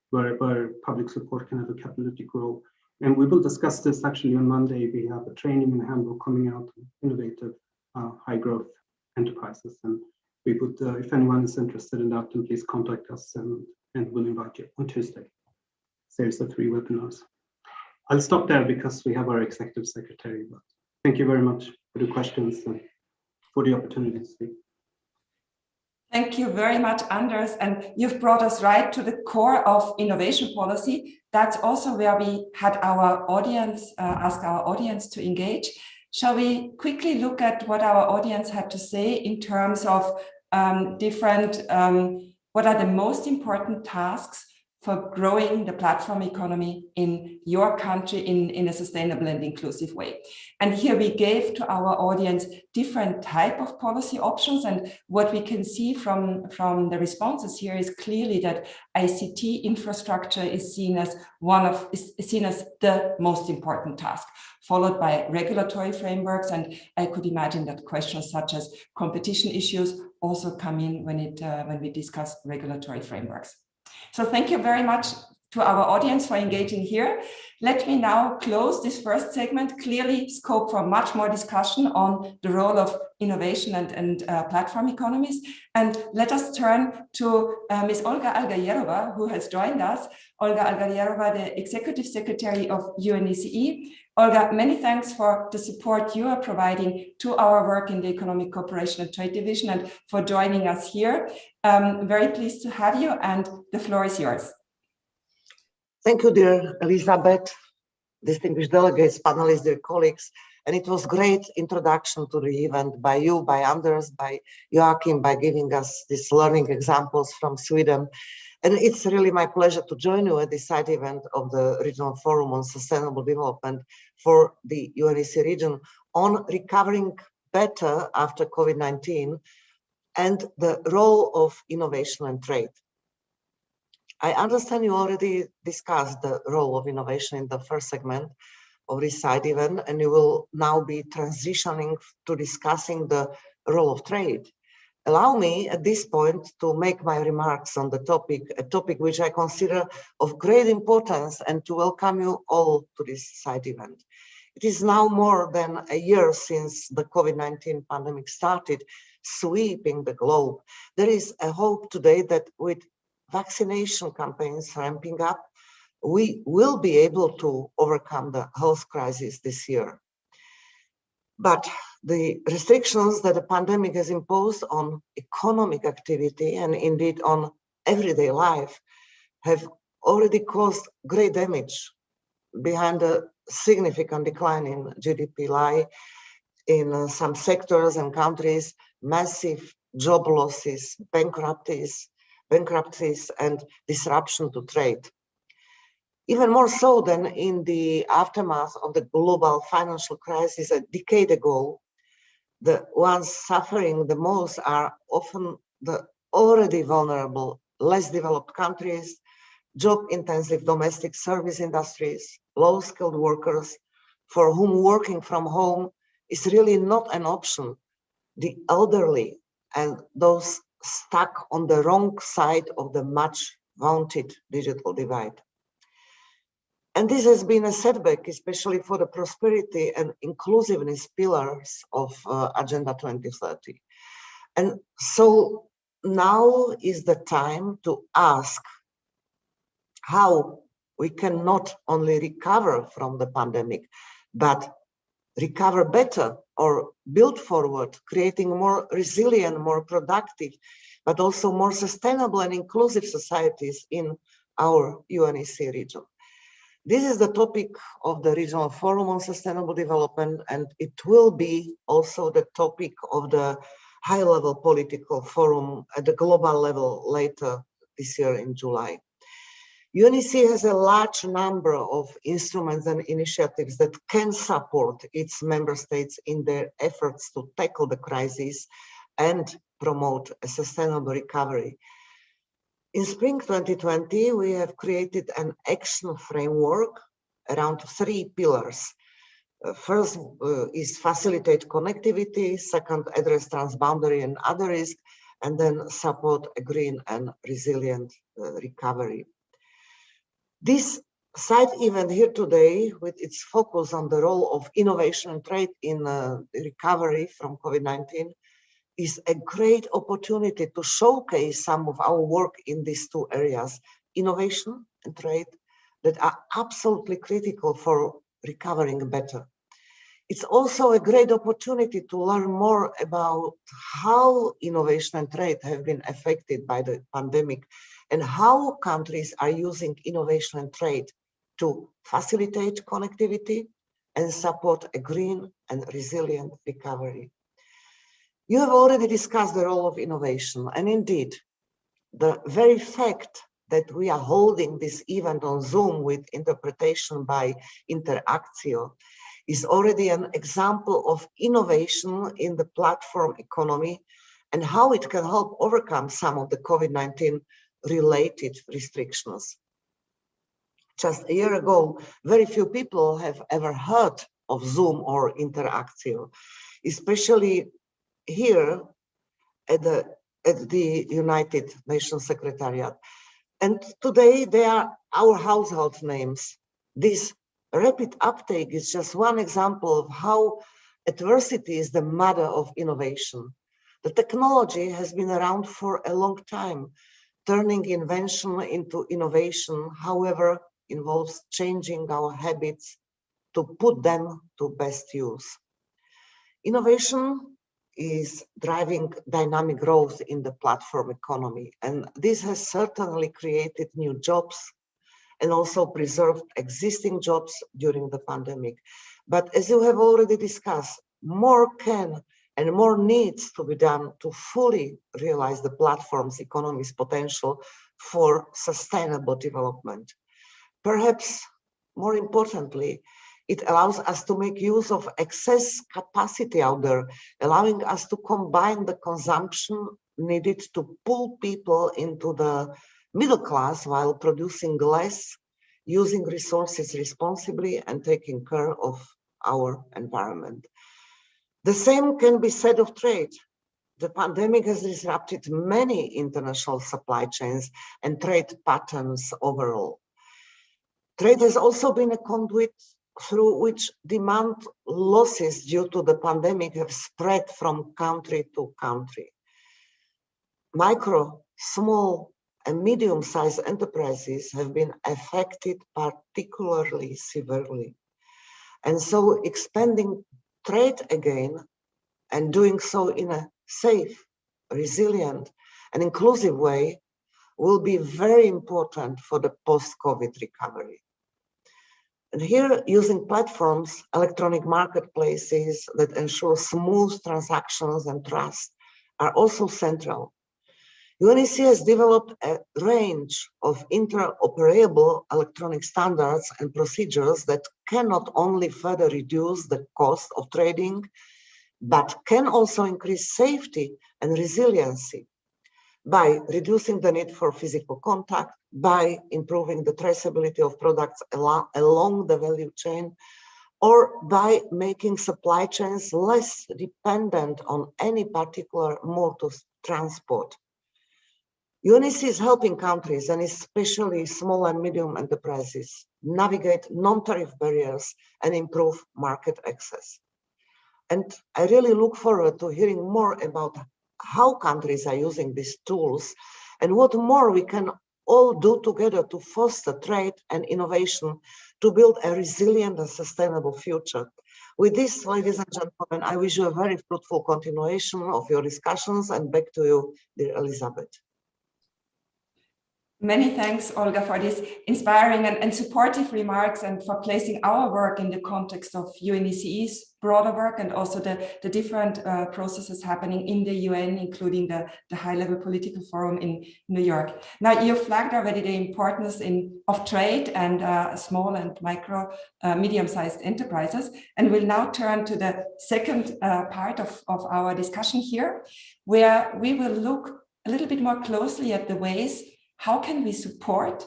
where public support can have a catalytic role. And we will discuss this actually on Monday. We have a training and handbook coming out on innovative high growth enterprises. And we would, if anyone is interested in that, then please contact us and we'll invite you on Tuesday. Series of 3 webinars. I'll stop there because we have our executive secretary, but thank you very much for the questions and for the opportunity to speak. Thank you very much, Anders. And you've brought us right to the core of innovation policy. That's also where we had our audience, ask our audience to engage. Shall we quickly look at what our audience had to say in terms of different What are the most important tasks for growing the platform economy in your country in a sustainable and inclusive way? And here we gave to our audience different type of policy options. And what we can see from the responses here is clearly that ICT infrastructure is seen as the most important task, followed by regulatory frameworks. And I could imagine that questions such as competition issues also come in when we discuss regulatory frameworks. So thank you very much to our audience for engaging here. Let me now close this first segment. Clearly scope for much more discussion on the role of innovation and platform economies. And let us turn to Ms. Olga Algayerova, who has joined us. Olga Algayerova, the Executive Secretary of UNECE. Olga, many thanks for the support you are providing to our work in the Economic Cooperation and Trade Division and for joining us here. Very pleased to have you, and the floor is yours. Thank you, dear Elizabeth, distinguished delegates, panelists, dear colleagues. And it was great introduction to the event by you, by Anders, by Joachim, by giving us these learning examples from Sweden. And it's really my pleasure to join you at this side event of the Regional Forum on Sustainable Development for the UNECE region on recovering better after COVID-19 and the role of innovation and trade. I understand you already discussed the role of innovation in the first segment of this side event, and you will now be transitioning to discussing the role of trade. Allow me at this point to make my remarks on the topic, a topic which I consider of great importance, and to welcome you all to this side event. It is now more than a year since the COVID-19 pandemic started sweeping the globe. There is a hope today that with vaccination campaigns ramping up, we will be able to overcome the health crisis this year. But the restrictions that the pandemic has imposed on economic activity and indeed on everyday life have already caused great damage. Behind a significant decline in GDP lie in some sectors and countries, massive job losses, bankruptcies and disruption to trade. Even more so than in the aftermath of the global financial crisis a decade ago, the ones suffering the most are often the already vulnerable, less developed countries, job-intensive domestic service industries, low-skilled workers for whom working from home is really not an option, the elderly and those stuck on the wrong side of the much vaunted digital divide. And this has been a setback, especially for the prosperity and inclusiveness pillars of Agenda 2030. And so now is the time to ask how we can not only recover from the pandemic, but recover better or build forward, creating more resilient, more productive, but also more sustainable and inclusive societies in our UNECE region. This is the topic of the Regional Forum on Sustainable Development, and it will be also the topic of the high-level political forum at the global level later this year in July. UNECE has a large number of instruments and initiatives that can support its member states in their efforts to tackle the crisis and promote a sustainable recovery. In spring 2020, we have created an action framework around 3 pillars. First is facilitate connectivity, second address transboundary and other risks, and then support a green and resilient recovery. This side event here today, with its focus on the role of innovation and trade in recovery from COVID-19, is a great opportunity to showcase some of our work in these 2 areas, innovation and trade, that are absolutely critical for recovering better. It's also a great opportunity to learn more about how innovation and trade have been affected by the pandemic and how countries are using innovation and trade to facilitate connectivity and support a green and resilient recovery. You have already discussed the role of innovation, and indeed, the very fact that we are holding this event on Zoom with interpretation by Interactio is already an example of innovation in the platform economy and how it can help overcome some of the COVID-19 related restrictions. Just a year ago, very few people have ever heard of Zoom or Interactio, especially here at the United Nations Secretariat. And today they are our household names. This rapid uptake is just one example of how adversity is the mother of innovation. The technology has been around for a long time. Turning invention into innovation, however, involves changing our habits to put them to best use. Innovation is driving dynamic growth in the platform economy, and this has certainly created new jobs and also preserved existing jobs during the pandemic. But as you have already discussed, more can and more needs to be done to fully realize the platform's economy's potential for sustainable development. Perhaps more importantly, it allows us to make use of excess capacity out there, allowing us to combine the consumption needed to pull people into the middle class while producing less, using resources responsibly and taking care of our environment. The same can be said of trade. The pandemic has disrupted many international supply chains and trade patterns overall. Trade has also been a conduit through which demand losses due to the pandemic have spread from country to country. Micro, small, and medium-sized enterprises have been affected particularly severely. And so expanding trade again and doing so in a safe, resilient, and inclusive way will be very important for the post-COVID recovery. And here, using platforms, electronic marketplaces that ensure smooth transactions and trust are also central. UNEC has developed a range of interoperable electronic standards and procedures that can not only further reduce the cost of trading, but can also increase safety and resiliency by reducing the need for physical contact, by improving the traceability of products along the value chain, or by making supply chains less dependent on any particular mode of transport. UNEC is helping countries, and especially small and medium enterprises, navigate non-tariff barriers and improve market access. And I really look forward to hearing more about how countries are using these tools and what more we can all do together to foster trade and innovation to build a resilient and sustainable future. With this, ladies and gentlemen, I wish you a very fruitful continuation of your discussions, and back to you, dear Elizabeth. Many thanks, Olga, for these inspiring and supportive remarks and for placing our work in the context of UNECE's broader work and also the different processes happening in the UN, including the high-level political forum in New York. Now, you flagged already the importance of trade and small and micro, medium-sized enterprises, and we'll now turn to the second part of our discussion here, where we will look a little bit more closely at the ways how can we support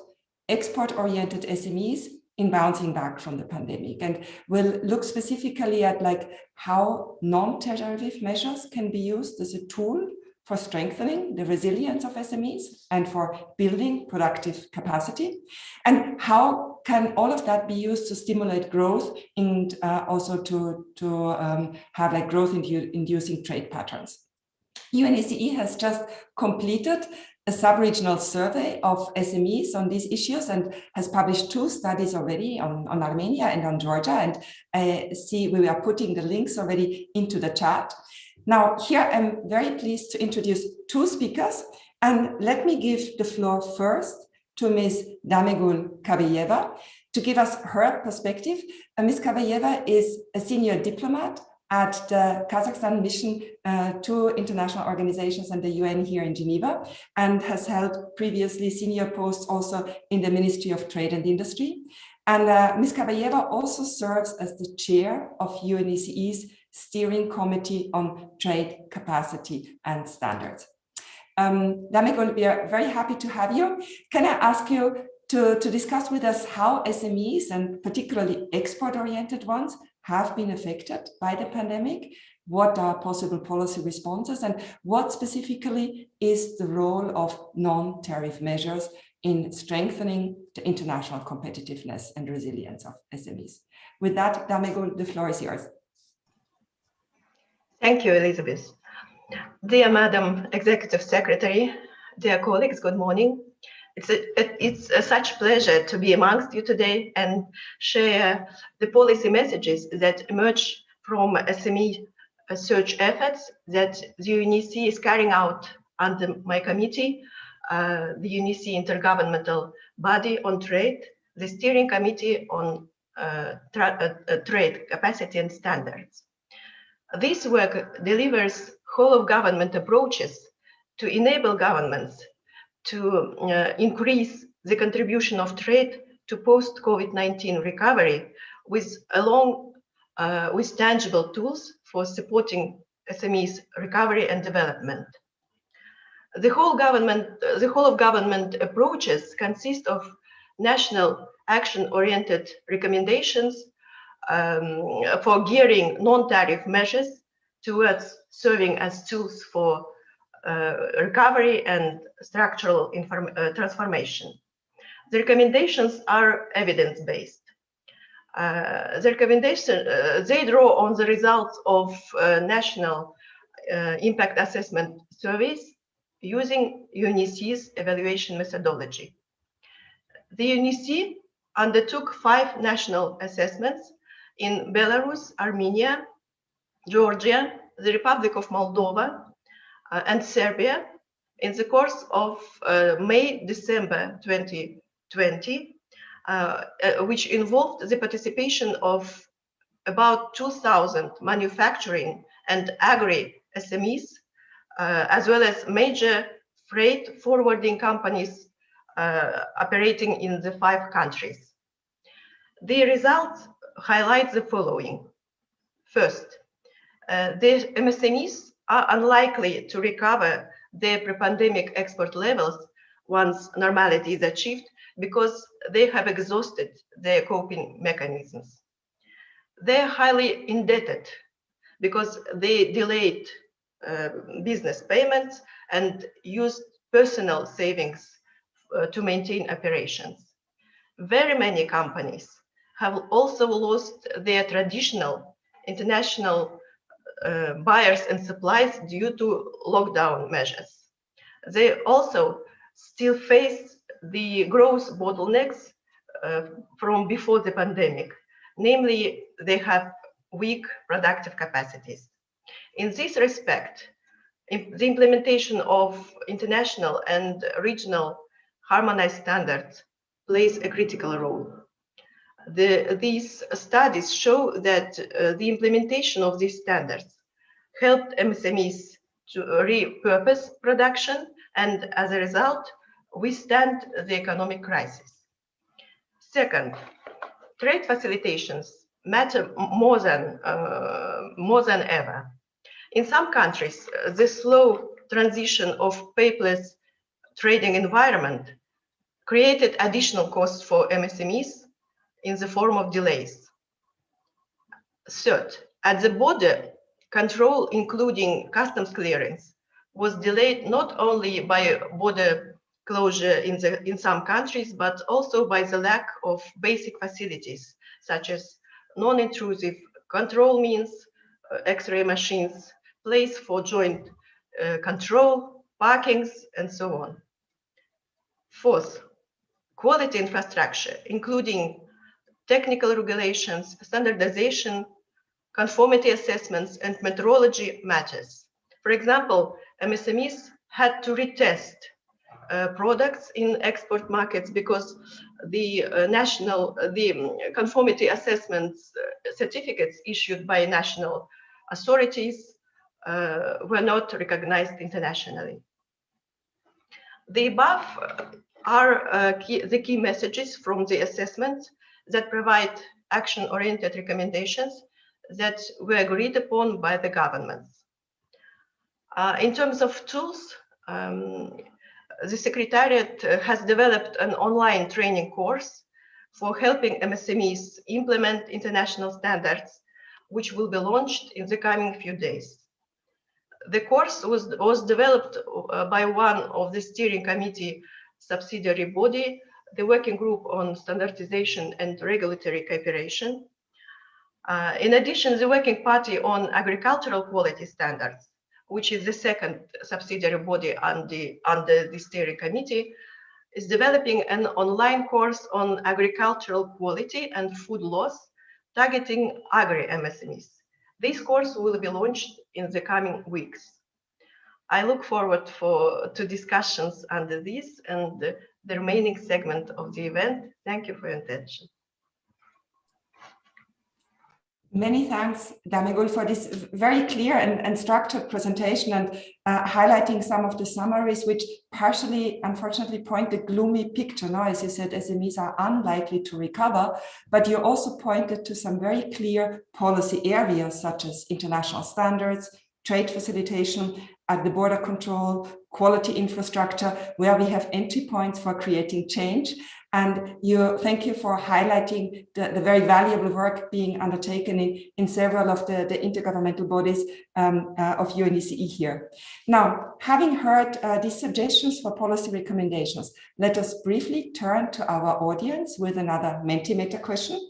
export-oriented SMEs in bouncing back from the pandemic? And we'll look specifically at how non-tariff measures can be used as a tool for strengthening the resilience of SMEs and for building productive capacity. And how can all of that be used to stimulate growth and also to have growth-inducing trade patterns? UNECE has just completed a sub-regional survey of SMEs on these issues and has published 2 studies already on Armenia and on Georgia. And I see we are putting the links already into the chat. Now, here I'm very pleased to introduce 2 speakers. And let me give the floor first to Ms. Damegul Kabeyeva to give us her perspective. Ms. Kabeyeva is a senior diplomat at the Kazakhstan mission to international organizations and the UN here in Geneva, and has held previously senior posts also in the Ministry of Trade and Industry. And Ms. Kabayeva also serves as the chair of UNECE's Steering Committee on Trade Capacity and Standards. Damegul, we are very happy to have you. Can I ask you to discuss with us how SMEs, and particularly export-oriented ones, have been affected by the pandemic? What are possible policy responses, and what specifically is the role of non-tariff measures in strengthening the international competitiveness and resilience of SMEs? With that, Damegul, the floor is yours. Thank you, Elizabeth. Dear Madam Executive Secretary, dear colleagues, good morning. It's such pleasure to be amongst you today and share the policy messages that emerge from SME search efforts that the UNECE is carrying out under my committee, the UNECE Intergovernmental Body on Trade, the Steering Committee on Trade Capacity and Standards. This work delivers whole-of-government approaches to enable governments to increase the contribution of trade to post-COVID-19 recovery with tangible tools for supporting SMEs recovery and development. The whole-of-government approaches consist of national action-oriented recommendations for gearing non-tariff measures towards serving as tools for recovery and structural transformation. The recommendations are evidence-based. They draw on the results of national impact assessment surveys using UNECE's evaluation methodology. The UNECE undertook 5 national assessments in Belarus, Armenia, Georgia, the Republic of Moldova, and Serbia in the course of May-December 2020, which involved the participation of about 2,000 manufacturing and agri-SMEs, as well as major freight forwarding companies operating in the 5 countries. The results highlight the following. First, the MSMEs are unlikely to recover their pre-pandemic export levels once normality is achieved because they have exhausted their coping mechanisms. They are highly indebted because they delayed business payments and used personal savings to maintain operations. Very many companies have also lost their traditional international buyers and supplies due to lockdown measures. They also still face the growth bottlenecks from before the pandemic. Namely, they have weak productive capacities. In this respect, the implementation of international and regional harmonized standards plays a critical role. These studies show that the implementation of these standards helped MSMEs to repurpose production and, as a result, withstand the economic crisis. Second, trade facilitations matter more than ever. In some countries, the slow transition of paperless trading environment created additional costs for MSMEs in the form of delays. Third, at the border, control, including customs clearance, was delayed not only by border closure in some countries, but also by the lack of basic facilities, such as non-intrusive control means, X-ray machines, place for joint control, parkings, and so on. Fourth, quality infrastructure, including technical regulations, standardization, conformity assessments, and metrology matters. For example, MSMEs had to retest products in export markets because the conformity assessments certificates issued by national authorities were not recognized internationally. The above are the key messages from the assessment that provide action-oriented recommendations that were agreed upon by the governments. In terms of tools, the Secretariat has developed an online training course for helping MSMEs implement international standards, which will be launched in the coming few days. The course was developed by one of the steering committee subsidiary body, the Working Group on Standardization and Regulatory Cooperation. In addition, the Working Party on Agricultural Quality Standards, which is the second subsidiary body under the steering committee, is developing an online course on agricultural quality and food loss, targeting agri-MSMEs. This course will be launched in the coming weeks. I look forward to discussions under this and the remaining segment of the event. Thank you for your attention. Many thanks, Damigul, for this very clear and structured presentation and highlighting some of the summaries which partially, unfortunately, point the gloomy picture. Now, as you said, SMEs are unlikely to recover, but you also pointed to some very clear policy areas such as international standards, trade facilitation, at the border control, quality infrastructure, where we have entry points for creating change. And thank you for highlighting the very valuable work being undertaken in several of the intergovernmental bodies of UNECE here. Now, having heard these suggestions for policy recommendations, let us briefly turn to our audience with another Mentimeter question,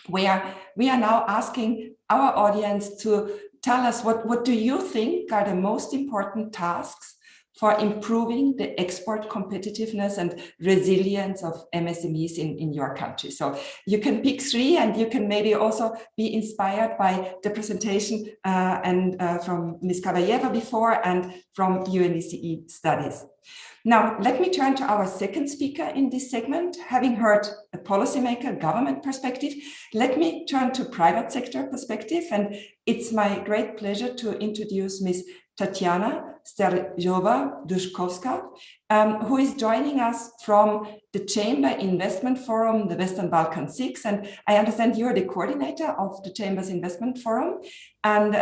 where we are now asking our audience to tell us what do you think are the most important tasks for improving the export competitiveness and resilience of MSMEs in your country. So you can pick three, and you can maybe also be inspired by the presentation from Ms. Kabayeva before and from UNECE studies. Now, let me turn to our second speaker in this segment. Having heard a policymaker government perspective, let me turn to private sector perspective. And it's my great pleasure to introduce Ms. Tatiana Sterjova-Dushkovska, who is joining us from the Chamber Investment Forum, the Western Balkans 6. And I understand you're the coordinator of the Chamber's Investment Forum. And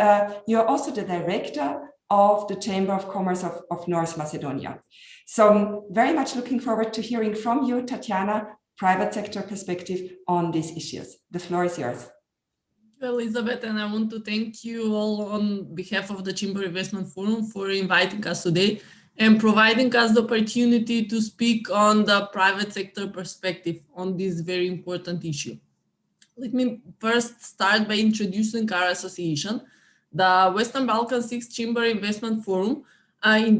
you're also the director of the Chamber of Commerce of North Macedonia. So I'm very much looking forward to hearing from you, Tatiana, private sector perspective on these issues. The floor is yours. Elizabeth, and I want to thank you all on behalf of the Chamber Investment Forum for inviting us today and providing us the opportunity to speak on the private sector perspective on this very important issue. Let me first start by introducing our association. The Western Balkans 6 Chamber Investment Forum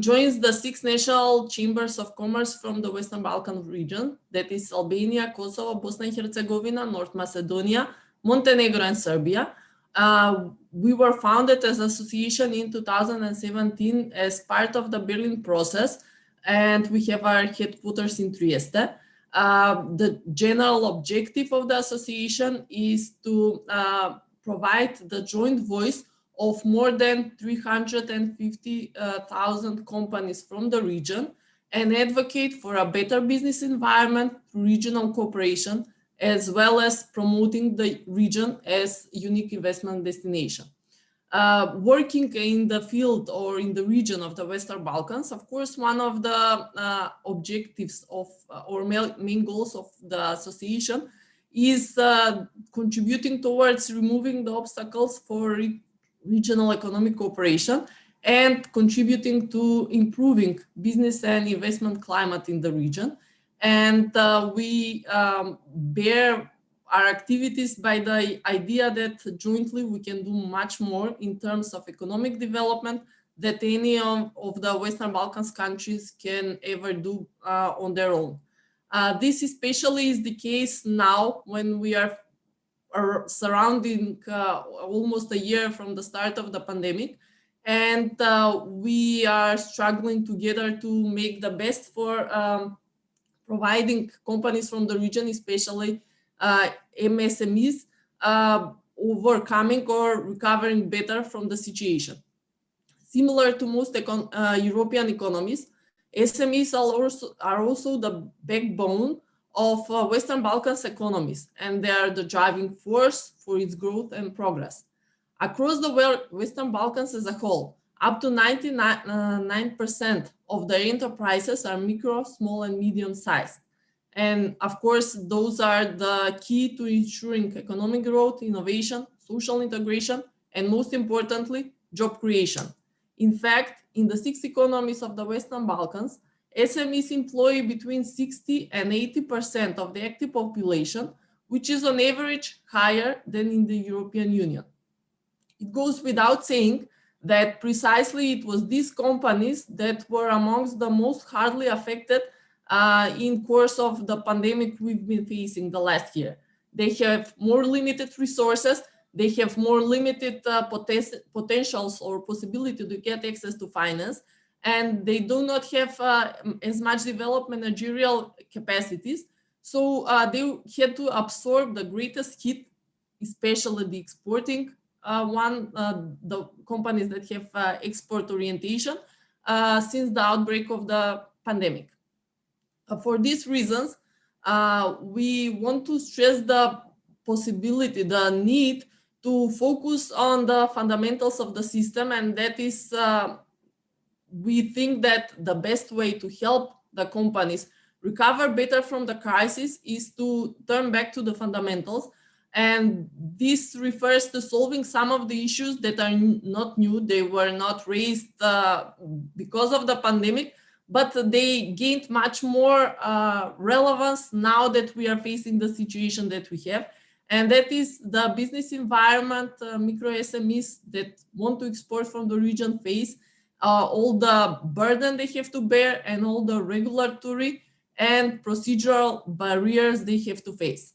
joins the 6 national chambers of commerce from the Western Balkan region, that is Albania, Kosovo, Bosnia and Herzegovina, North Macedonia, Montenegro, and Serbia. We were founded as an association in 2017 as part of the Berlin process, and we have our headquarters in Trieste. The general objective of the association is to provide the joint voice of more than 350,000 companies from the region and advocate for a better business environment through regional cooperation, as well as promoting the region as unique investment destination. Working in the field or in the region of the Western Balkans, of course, one of the objectives of or main goals of the association is contributing towards removing the obstacles for regional economic cooperation and contributing to improving business and investment climate in the region. And we bear our activities by the idea that jointly we can do much more in terms of economic development that any of the Western Balkans countries can ever do on their own. This especially is the case now when we are surrounding almost a year from the start of the pandemic, and we are struggling together to make the best for providing companies from the region, especially MSMEs, overcoming or recovering better from the situation. Similar to most European economies, SMEs are also the backbone of Western Balkans economies, and they are the driving force for its growth and progress. Across the Western Balkans as a whole, up to 99% of their enterprises are micro, small, and medium sized. And of course, those are the key to ensuring economic growth, innovation, social integration, and most importantly, job creation. In fact, in the 6 economies of the Western Balkans, SMEs employ between 60 and 80% of the active population, which is on average higher than in the European Union. It goes without saying that precisely it was these companies that were amongst the most hardly affected in course of the pandemic we've been facing the last year. They have more limited resources, they have more limited potentials or possibility to get access to finance, and they do not have as much developed managerial capacities. So they had to absorb the greatest hit, especially the exporting the companies that have export orientation since the outbreak of the pandemic. For these reasons, we want to stress the possibility, the need to focus on the fundamentals of the system, and that is, we think that the best way to help the companies recover better from the crisis is to turn back to the fundamentals. And this refers to solving some of the issues that are not new. They were not raised because of the pandemic, but they gained much more relevance now that we are facing the situation that we have. And that is the business environment, micro SMEs that want to export from the region face, all the burden they have to bear and all the regulatory and procedural barriers they have to face.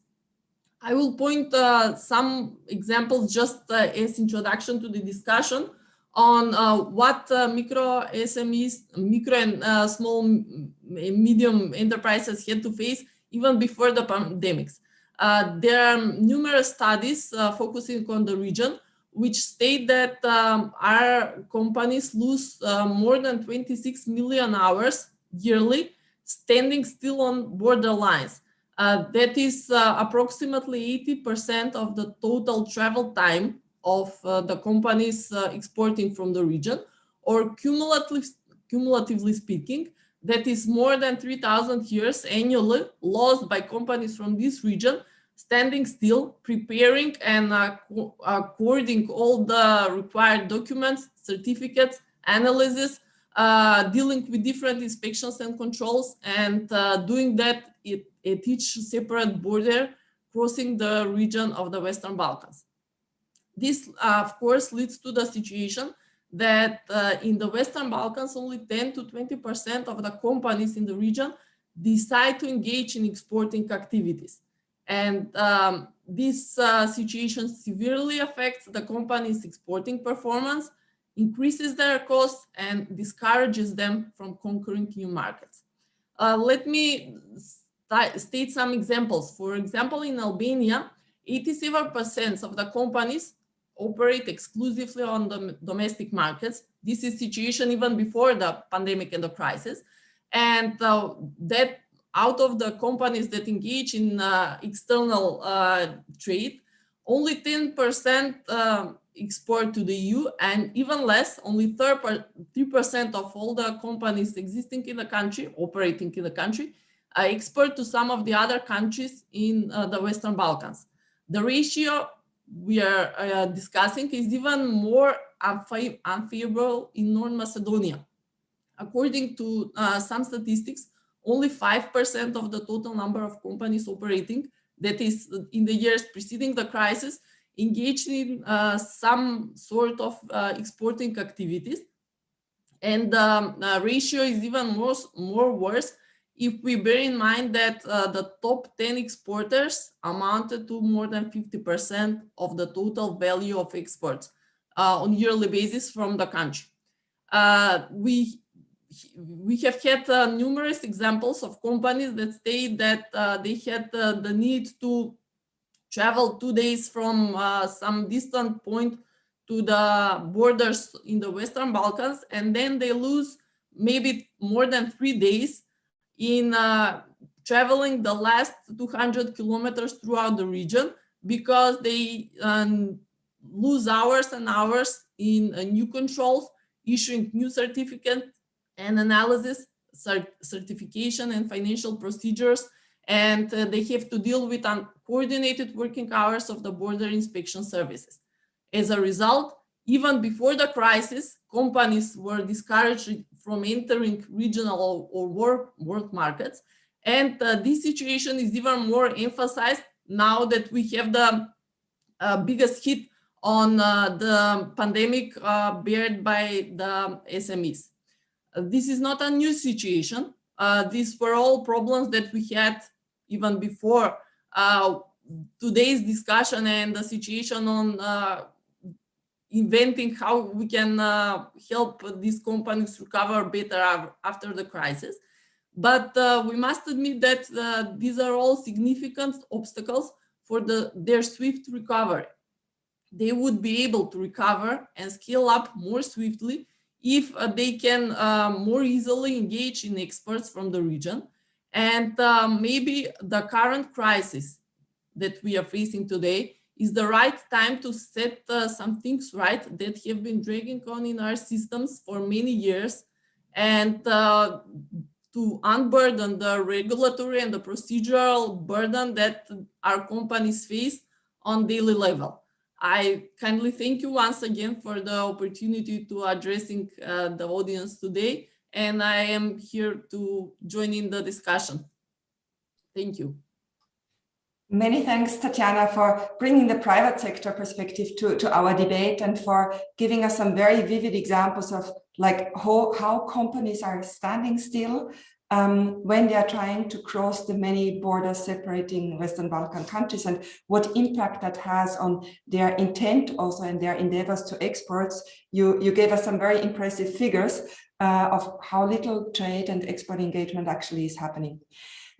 I will point some examples just as introduction to the discussion on what micro SMEs, micro and small and medium enterprises had to face even before the pandemics. There are numerous studies focusing on the region, which state that our companies lose more than 26 million hours yearly, standing still on borderlines. That is approximately 80% of the total travel time of the companies exporting from the region, or cumulatively speaking, that is more than 3,000 years annually lost by companies from this region, standing still, preparing and according all the required documents, certificates, analysis, dealing with different inspections and controls, and doing that at each separate border crossing the region of the Western Balkans. This, of course, leads to the situation that in the Western Balkans, only 10 to 20% of the companies in the region decide to engage in exporting activities. And this situation severely affects the company's exporting performance, increases their costs, and discourages them from conquering new markets. Let me state some examples. For example, in Albania, 87% of the companies operate exclusively on the domestic markets. This is situation even before the pandemic and the crisis. And that out of the companies that engage in external trade, only 10% export to the EU, and even less, only 3% of all the companies existing in the country, operating in the country, export to some of the other countries in the Western Balkans. The ratio we are discussing is even more unfavorable in North Macedonia. According to some statistics, only 5% of the total number of companies operating, that is in the years preceding the crisis, engaged in some sort of exporting activities. And the ratio is even more worse if we bear in mind that the top 10 exporters amounted to more than 50% of the total value of exports on a yearly basis from the country. We have had numerous examples of companies that state that they had the need to travel 2 days from some distant point to the borders in the Western Balkans, and then they lose maybe more than 3 days in traveling the last 200 kilometers throughout the region, because they lose hours and hours in new controls, issuing new certificate and analysis, certification and financial procedures, and they have to deal with uncoordinated working hours of the border inspection services. As a result, even before the crisis, companies were discouraged from entering regional or world markets. And this situation is even more emphasized now that we have the biggest hit on the pandemic bared by the SMEs. This is not a new situation. These were all problems that we had even before today's discussion and the situation on inventing how we can help these companies recover better after the crisis. But we must admit that these are all significant obstacles for their swift recovery. They would be able to recover and scale up more swiftly if they can more easily engage in experts from the region. And maybe the current crisis that we are facing today is the right time to set some things right that have been dragging on in our systems for many years, and to unburden the regulatory and the procedural burden that our companies face on daily level. I kindly thank you once again for the opportunity to addressing the audience today, and I am here to join in the discussion. Thank you. Many thanks, Tatiana, for bringing the private sector perspective to our debate, and for giving us some very vivid examples of like how companies are standing still when they are trying to cross the many borders separating Western Balkan countries, and what impact that has on their intent also and their endeavors to exports. You gave us some very impressive figures of how little trade and export engagement actually is happening.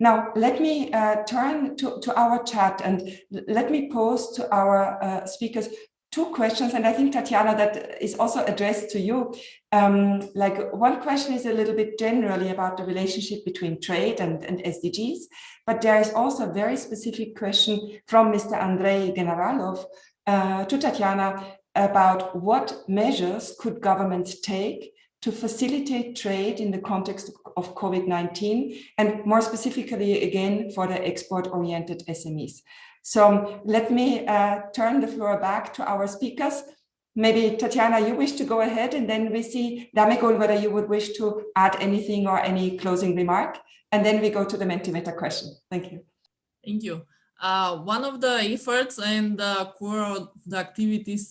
Now, let me turn to our chat, and let me pose to our speakers 2 questions. And I think, Tatiana, that is also addressed to you. Like, one question is a little bit generally about the relationship between trade and SDGs, but there is also a very specific question from Mr. Andrei Generalov to Tatiana about what measures could governments take to facilitate trade in the context of COVID-19, and more specifically, again, for the export-oriented SMEs. So let me turn the floor back to our speakers. Maybe, Tatiana, you wish to go ahead, and then we see, Damigul, whether you would wish to add anything or any closing remark, and then we go to the Mentimeter question. Thank you. Thank you. One of the efforts and the core of the activities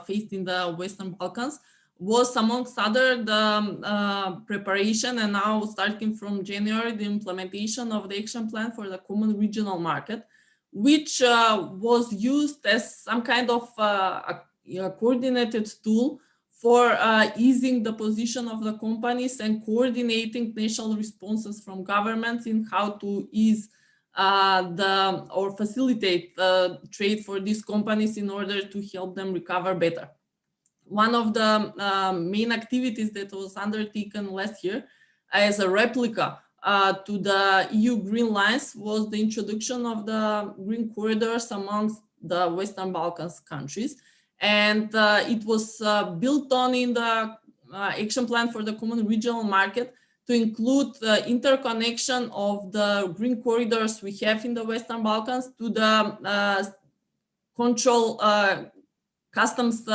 faced in the Western Balkans was, amongst other, the preparation, and now starting from January, the implementation of the action plan for the common regional market, which was used as some kind of a coordinated tool for easing the position of the companies and coordinating national responses from governments in how to ease or facilitate trade for these companies in order to help them recover better. One of the main activities that was undertaken last year as a replica to the EU Green Lines was the introduction of the green corridors amongst the Western Balkans countries. And it was built on in the action plan for the common regional market to include the interconnection of the green corridors we have in the Western Balkans to the customs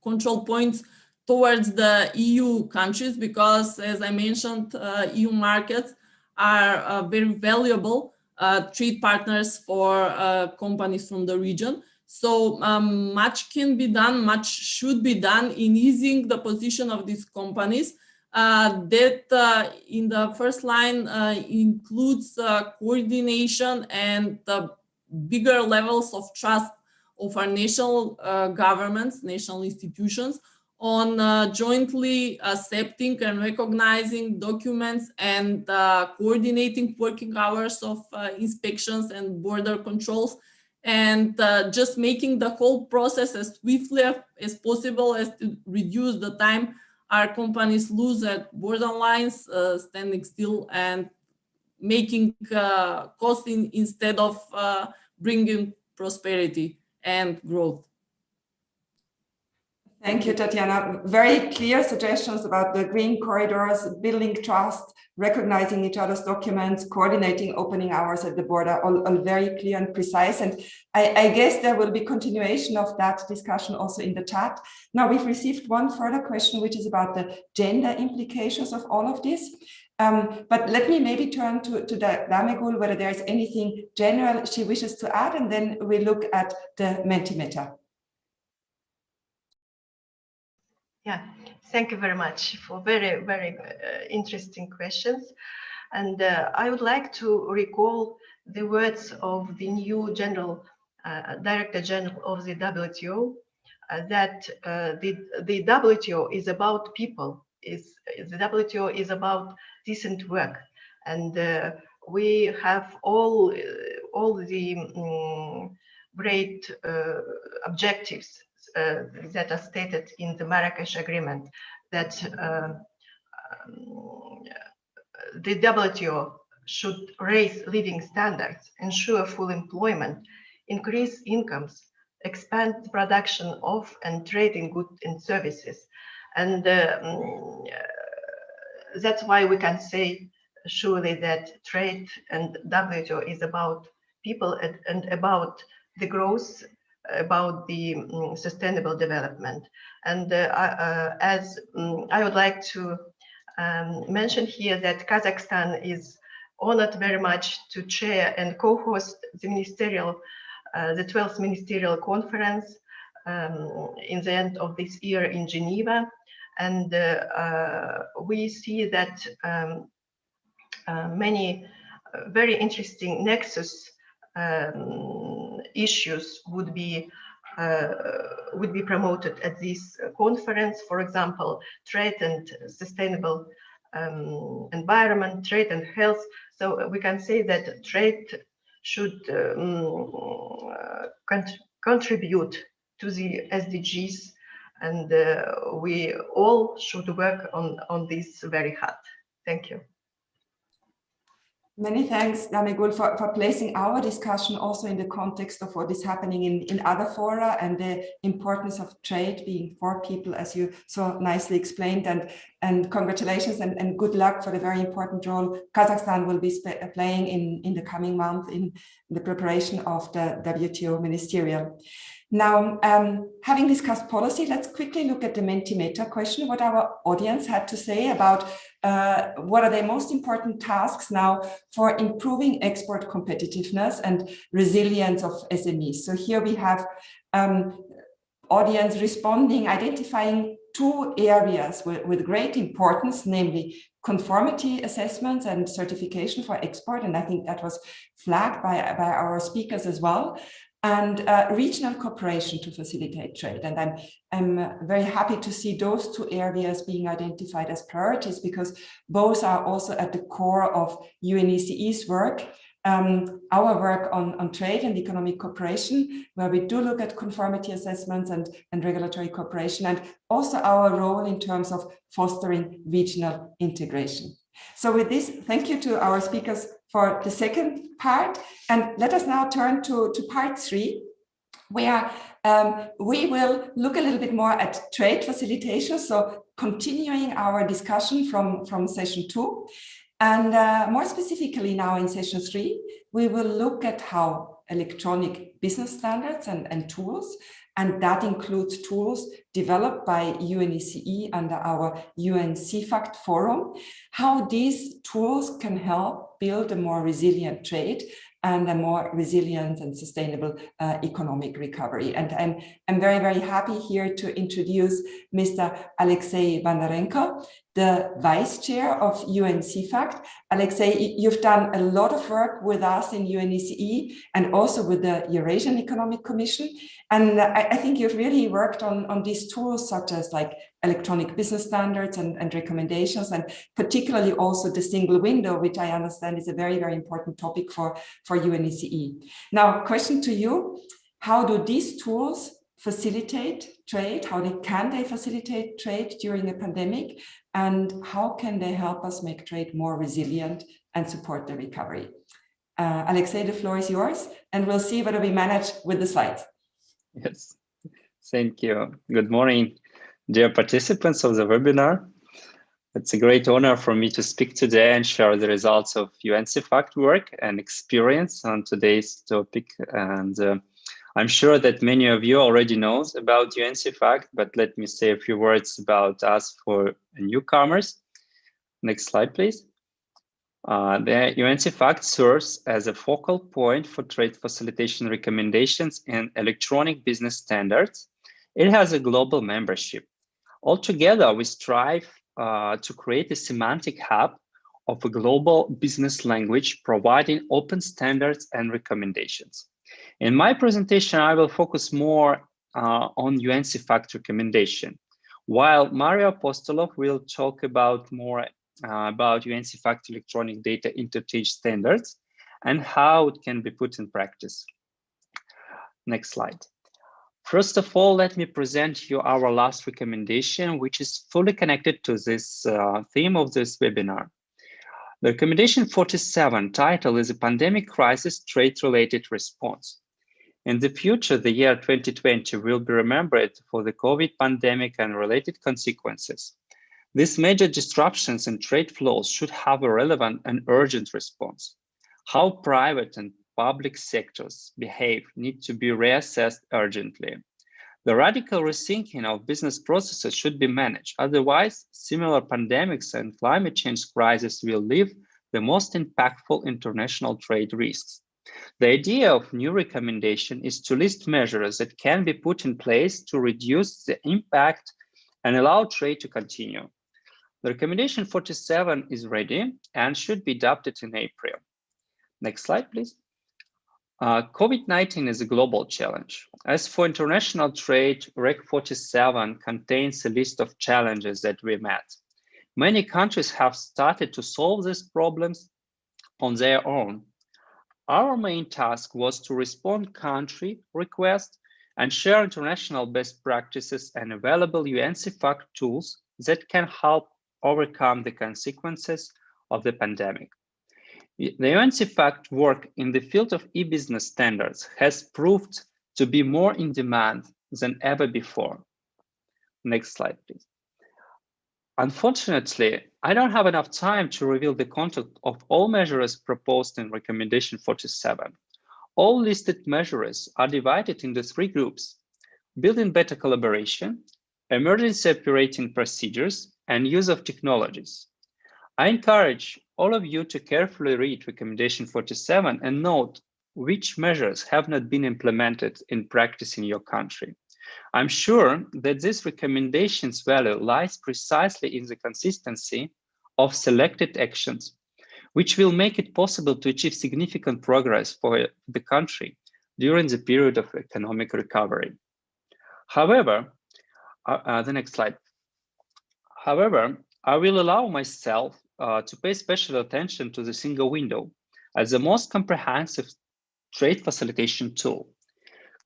control points towards the EU countries, because, as I mentioned, EU markets are very valuable trade partners for companies from the region. So much can be done, much should be done in easing the position of these companies. That in the first line includes coordination and bigger levels of trust of our national governments, national institutions, on jointly accepting and recognizing documents and coordinating working hours of inspections and border controls, and just making the whole process as swiftly as possible as to reduce the time our companies lose at borderlines, standing still and making costing instead of bringing prosperity and growth. Thank you, Tatiana. Very clear suggestions about the green corridors, building trust, recognizing each other's documents, coordinating opening hours at the border, all very clear and precise. And I guess there will be continuation of that discussion also in the chat. Now, we've received one further question, which is about the gender implications of all of this. But let me maybe turn to Damegul, whether there's anything general she wishes to add, and then we look at the Mentimeter. Yeah, thank you very much for very, very interesting questions. And I would like to recall the words of the new Director General of the WTO, that the WTO is about people. The WTO is about decent work, and we have all the great objectives that are stated in the Marrakesh Agreement, that the WTO should raise living standards, ensure full employment, increase incomes, expand the production of and trade in goods and services. And that's why we can say surely that trade and WTO is about people and about the growth, about the sustainable development. And as I would like to mention here that Kazakhstan is honored very much to chair and co-host the the 12th ministerial conference in the end of this year in Geneva. And we see that many very interesting nexus issues would be promoted at this conference. For example, trade and sustainable environment, trade and health. So we can say that trade should contribute to the SDGs, and we all should work on this very hard. Thank you. Many thanks, Damegul, for placing our discussion also in the context of what is happening in other fora and the importance of trade being for people, as you so nicely explained. And congratulations and good luck for the very important role Kazakhstan will be playing in the coming month in the preparation of the WTO ministerial. Now, having discussed policy, let's quickly look at the Mentimeter question, what our audience had to say about what are the most important tasks now for improving export competitiveness and resilience of SMEs. So here we have audience responding, identifying two areas with great importance, namely conformity assessments and certification for export. And I think that was flagged by our speakers as well. And regional cooperation to facilitate trade. And I'm very happy to see those two areas being identified as priorities, because both are also at the core of UNECE's work, our work on trade and economic cooperation, where we do look at conformity assessments and regulatory cooperation, and also our role in terms of fostering regional integration. So with this, thank you to our speakers for the second part. And let us now turn to part 3, where we will look a little bit more at trade facilitation. So continuing our discussion from session 2. And more specifically now in session 3, we will look at how electronic business standards and tools, and that includes tools developed by UNECE under our UN CFACT forum, how these tools can help build a more resilient trade and a more resilient and sustainable economic recovery. And I'm very, very happy here to introduce Mr. Alexei Bondarenko, the Vice Chair of UN CFACT. Alexei, you've done a lot of work with us in UNECE and also with the Eurasian Economic Commission. And I think you've really worked on these tools such as like electronic business standards and recommendations, and particularly also the single window, which I understand is a very, very important topic for UNECE. Now, question to you, how do these tools facilitate trade? How can they facilitate trade during a pandemic? And how can they help us make trade more resilient and support the recovery? Alexei, the floor is yours, and we'll see whether we manage with the slides. Yes, thank you. Good morning, dear participants of the webinar. It's a great honor for me to speak today and share the results of UNCFACT work and experience on today's topic. And I'm sure that many of you already know about UNCFACT, but let me say a few words about us for newcomers. Next slide, please. The UNCFACT serves as a focal point for trade facilitation recommendations and electronic business standards. It has a global membership. Altogether, we strive to create a semantic hub of a global business language, providing open standards and recommendations. In my presentation, I will focus more on UNCFACT recommendation, while Mario Apostolov will talk about more about UNCFACT electronic data interchange standards and how it can be put in practice. Next slide. First of all, let me present you our last recommendation, which is fully connected to this theme of this webinar. The recommendation 47 title is a pandemic crisis trade-related response. In the future, the year 2020 will be remembered for the COVID pandemic and related consequences. These major disruptions in trade flows should have a relevant and urgent response. How private and public sectors behave need to be reassessed urgently. The radical rethinking of business processes should be managed. Otherwise, similar pandemics and climate change crises will leave the most impactful international trade risks. The idea of new recommendation is to list measures that can be put in place to reduce the impact and allow trade to continue. The recommendation 47 is ready and should be adopted in April. Next slide, please. COVID-19 is a global challenge. As for international trade, Rec 47 contains a list of challenges that we met. Many countries have started to solve these problems on their own. Our main task was to respond country requests and share international best practices and available UNCFACT tools that can help overcome the consequences of the pandemic. The UNCFACT work in the field of e-business standards has proved to be more in demand than ever before. Next slide, please. Unfortunately, I don't have enough time to reveal the content of all measures proposed in recommendation 47. All listed measures are divided into 3 groups: building better collaboration, emergency operating procedures, and use of technologies. I encourage all of you to carefully read recommendation 47 and note which measures have not been implemented in practice in your country. I'm sure that this recommendation's value lies precisely in the consistency of selected actions, which will make it possible to achieve significant progress for the country during the period of economic recovery. However, the next slide. However, I will allow myself to pay special attention to the single window as the most comprehensive trade facilitation tool.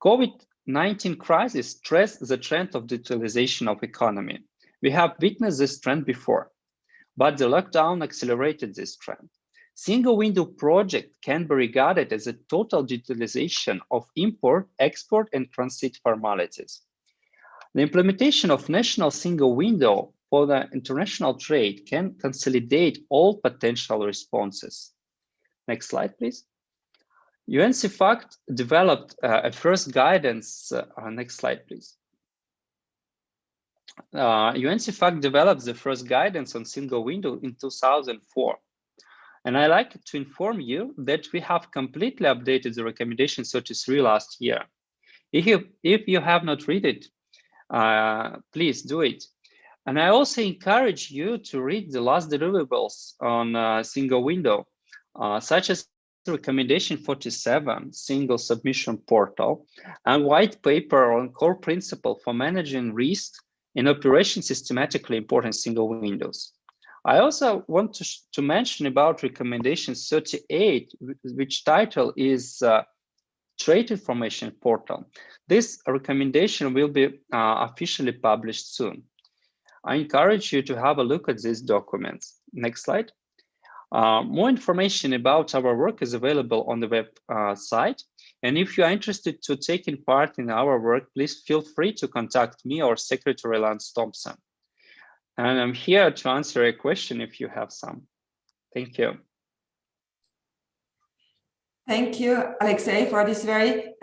COVID-19 crisis stressed the trend of digitalization of economy. We have witnessed this trend before, but the lockdown accelerated this trend. Single window project can be regarded as a total digitalization of import, export, and transit formalities. The implementation of national single window for the international trade can consolidate all potential responses. Next slide, please. UNCFACT developed a first guidance. Next slide, please. UNCFACT developed the first guidance on single window in 2004. And I like to inform you that we have completely updated the recommendation 33 last year. If you have not read it, please do it. And I also encourage you to read the last deliverables on single window, such as recommendation 47, single submission portal, and white paper on core principle for managing risk in operation systematically important single windows. I also want to mention about recommendation 38, which title is Trade Information Portal. This recommendation will be officially published soon. I encourage you to have a look at these documents. Next slide. More information about our work is available on the web site. And if you are interested to taking part in our work, please feel free to contact me or Secretary Lance Thompson. And I'm here to answer a question if you have some. Thank you. Thank you, Alexei, for this very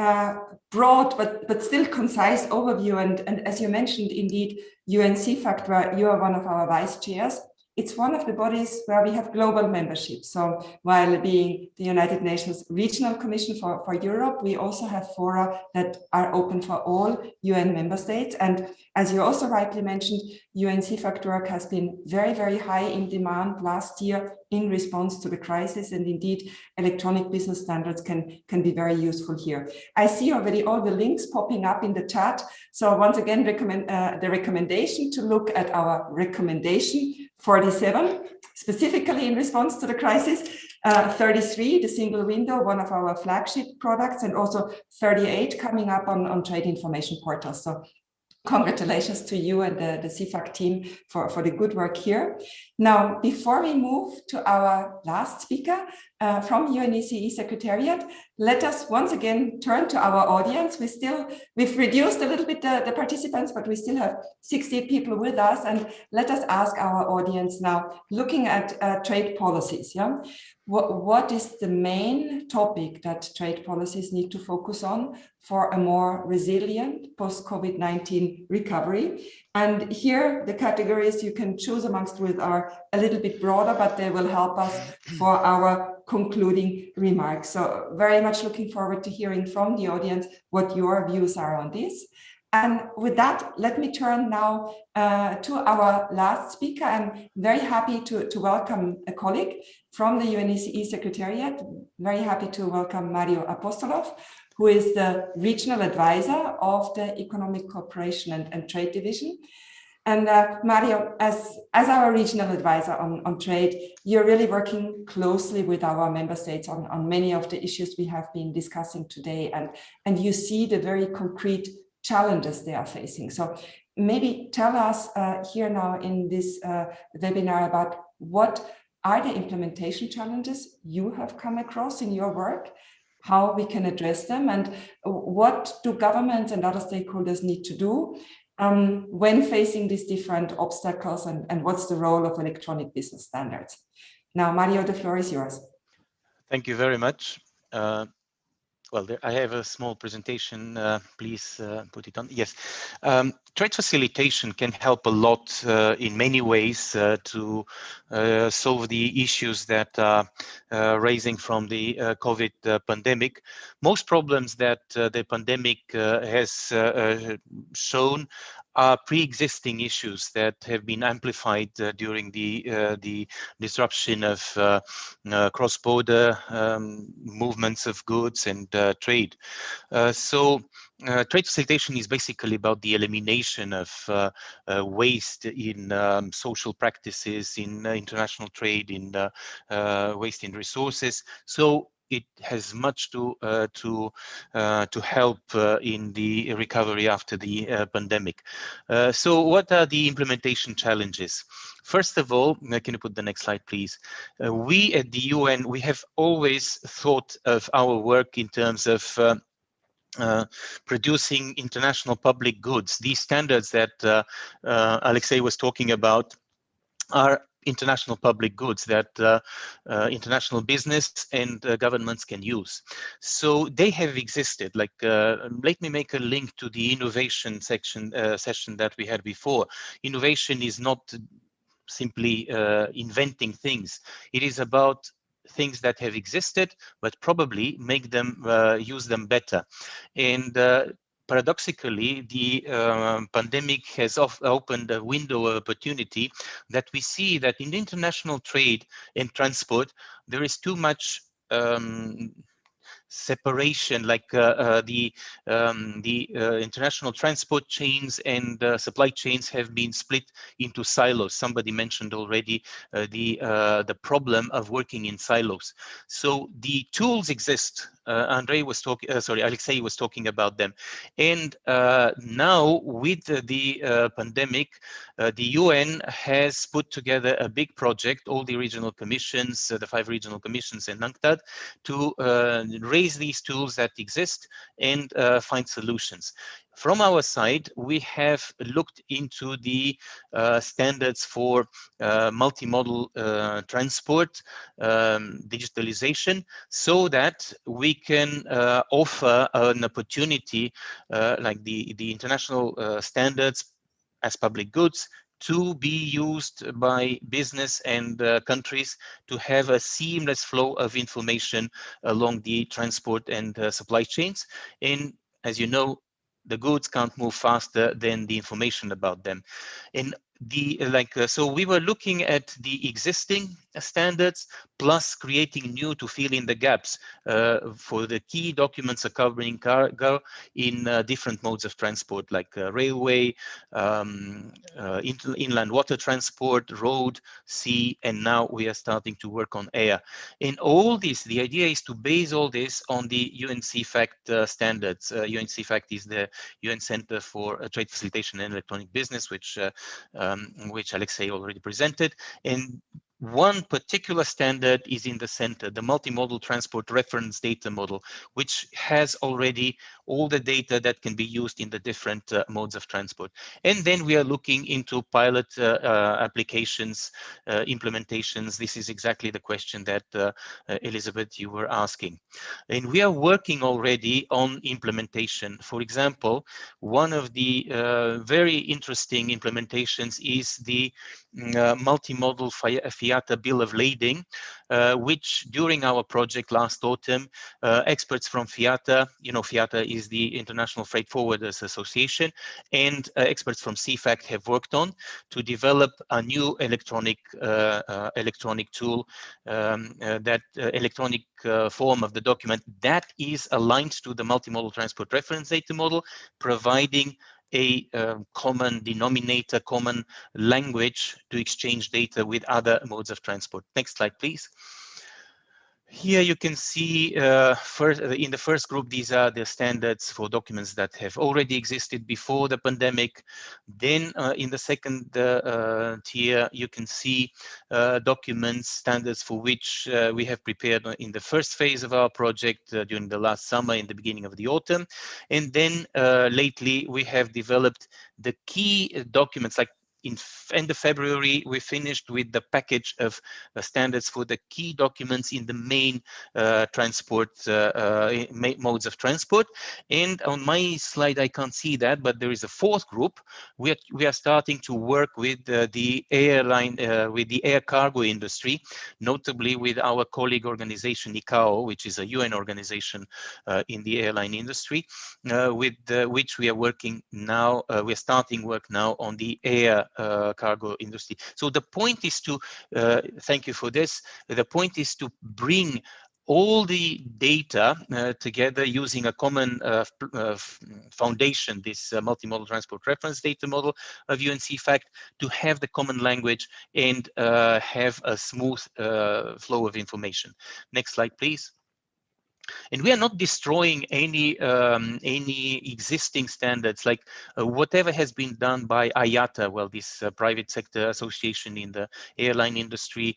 broad but still concise overview. And as you mentioned, indeed, UN-CFACT, where you are one of our vice chairs, it's one of the bodies where we have global membership. So while being the United Nations Regional Commission for Europe, we also have fora that are open for all UN member states. And as you also rightly mentioned, UN-CFACT work has been very, very high in demand last year in response to the crisis. And indeed, electronic business standards can be very useful here. I see already all the links popping up in the chat. So once again, the recommendation to look at our recommendation 47, specifically in response to the crisis, 33, the single window, one of our flagship products, and also 38 coming up on trade information portals. So congratulations to you and the CFAC team for the good work here. Now, before we move to our last speaker from UNECE Secretariat, let us once again turn to our audience. We've reduced a little bit the participants, but we still have 60 people with us. And let us ask our audience now, looking at trade policies, what is the main topic that trade policies need to focus on for a more resilient post-COVID-19 recovery? And here, the categories you can choose amongst with are a little bit broader, but they will help us for our concluding remarks. So very much looking forward to hearing from the audience what your views are on this. And with that, let me turn now to our last speaker. I'm very happy to welcome a colleague from the UNECE Secretariat. Very happy to welcome Mario Apostolov, who is the Regional Advisor of the Economic Cooperation and Trade Division. And Mario, as our Regional Advisor on trade, you're really working closely with our member states on many of the issues we have been discussing today. And you see the very concrete challenges they are facing. So maybe tell us here now in this webinar about what are the implementation challenges you have come across in your work, how we can address them, and what do governments and other stakeholders need to do when facing these different obstacles, and what's the role of electronic business standards. Now, Mario, the floor is yours. Thank you very much. Well, I have a small presentation. Please put it on. Yes. Trade facilitation can help a lot in many ways to solve the issues that are raising from the COVID pandemic. Most problems that the pandemic has shown are pre-existing issues that have been amplified during the disruption of cross-border movements of goods and trade. So trade facilitation is basically about the elimination of waste in social practices, in international trade, in waste in resources. So it has much to help in the recovery after the pandemic. So what are the implementation challenges? First of all, can you put the next slide, please? We at the UN, we have always thought of our work in terms of producing international public goods. These standards that Alexei was talking about are international public goods that international business and governments can use. So they have existed. Like, let me make a link to the innovation session that we had before. Innovation is not simply inventing things. It is about things that have existed, but probably make them use them better. And paradoxically, the pandemic has opened a window of opportunity that we see that in international trade and transport, there is too much separation, like the international transport chains and supply chains have been split into silos. Somebody mentioned already the problem of working in silos. So the tools exist. Alexei was talking about them. And now with the pandemic, the UN has put together a big project, all the regional commissions, the 5 regional commissions in UNCTAD, to raise these tools that exist and find solutions. From our side, we have looked into the standards for multimodal transport, digitalization, so that we can offer an opportunity like the international standards as public goods to be used by business and countries to have a seamless flow of information along the transport and supply chains. And as you know, the goods can't move faster than the information about them. And so we were looking at the existing standards plus creating new to fill in the gaps for the key documents covering cargo in different modes of transport, like railway, inland water transport, road, sea, and now we are starting to work on air. In all this, the idea is to base all this on the UNCFACT standards. UNCFACT is the UN Center for Trade Facilitation and Electronic Business, which Alexei already presented. And one particular standard is in the center, the multimodal transport reference data model, which has already all the data that can be used in the different modes of transport. And then we are looking into pilot applications, implementations. This is exactly the question that Elizabeth, you were asking. And we are working already on implementation. For example, one of the very interesting implementations is the multimodal FIATA bill of lading, which during our project last autumn, experts from FIATA, FIATA is the International Freight Forwarders Association, and experts from CFACT have worked on to develop a new electronic tool, that electronic form of the document that is aligned to the multimodal transport reference data model, providing a common denominator, common language to exchange data with other modes of transport. Next slide, please. Here you can see in the first group, these are the standards for documents that have already existed before the pandemic. Then in the second tier, you can see documents, standards for which we have prepared in the first phase of our project during the last summer, in the beginning of the autumn. And then lately, we have developed the key documents, like in end of February, we finished with the package of standards for the key documents in the main transport modes of transport. And on my slide, I can't see that, but there is a fourth group. We are starting to work with the airline, with the air cargo industry, notably with our colleague organization ICAO, which is a UN organization in the airline industry, with which we are working now. We're starting work now on the air cargo industry. So the point is to, thank you for this, the point is to bring all the data together using a common foundation, this multimodal transport reference data model of UNCFACT, to have the common language and have a smooth flow of information. Next slide, please. And we are not destroying any existing standards, like whatever has been done by IATA, well, this private sector association in the airline industry,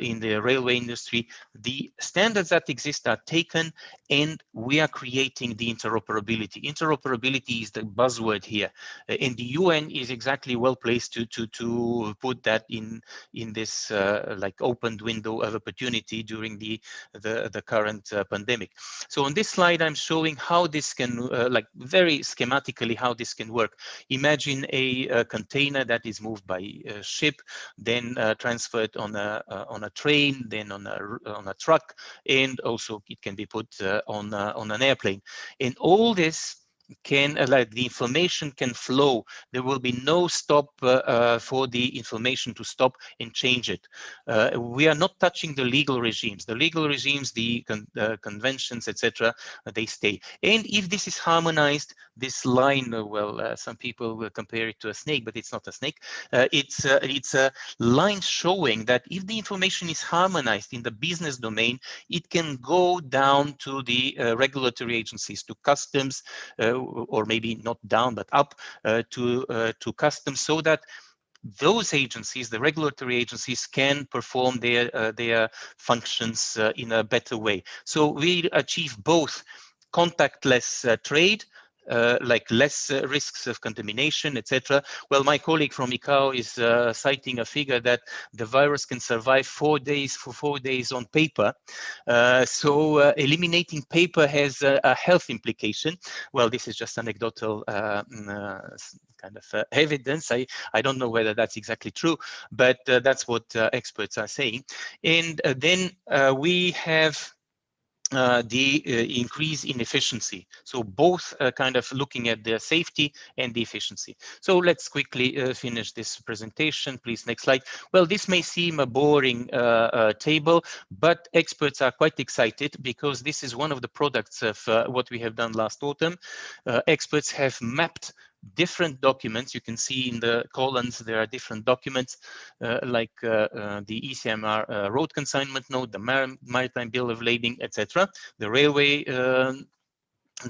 in the railway industry. The standards that exist are taken, and we are creating the interoperability. Interoperability is the buzzword here, and the UN is exactly well placed to put that in this like opened window of opportunity during the current pandemic. So on this slide, I'm showing how this can, like very schematically, how this can work. Imagine a container that is moved by ship, then transferred on a train, then on a truck, and also it can be put on an airplane. And all this can like the information can flow. There will be no stop for the information to stop and change it. We are not touching the legal regimes. The legal regimes, the conventions, etc., they stay. And if this is harmonized, this line, some people will compare it to a snake, but it's not a snake. It's a line showing that if the information is harmonized in the business domain, it can go down to the regulatory agencies, to customs, or maybe not down but up to customs, so that those agencies, the regulatory agencies, can perform their functions in a better way. So we achieve both contactless trade, like less risks of contamination, etc. Well, my colleague from ICAO is citing a figure that the virus can survive 4 days for 4 days on paper. So eliminating paper has a health implication. Well, this is just anecdotal kind of evidence. I don't know whether that's exactly true, but that's what experts are saying. And then we have the increase in efficiency. So both kind of looking at the safety and the efficiency. So let's quickly finish this presentation. Please, next slide. Well, this may seem a boring table, but experts are quite excited because this is one of the products of what we have done last autumn. Experts have mapped different documents. You can see in the columns there are different documents like the ECMR road consignment note, the maritime bill of lading, etc., the railway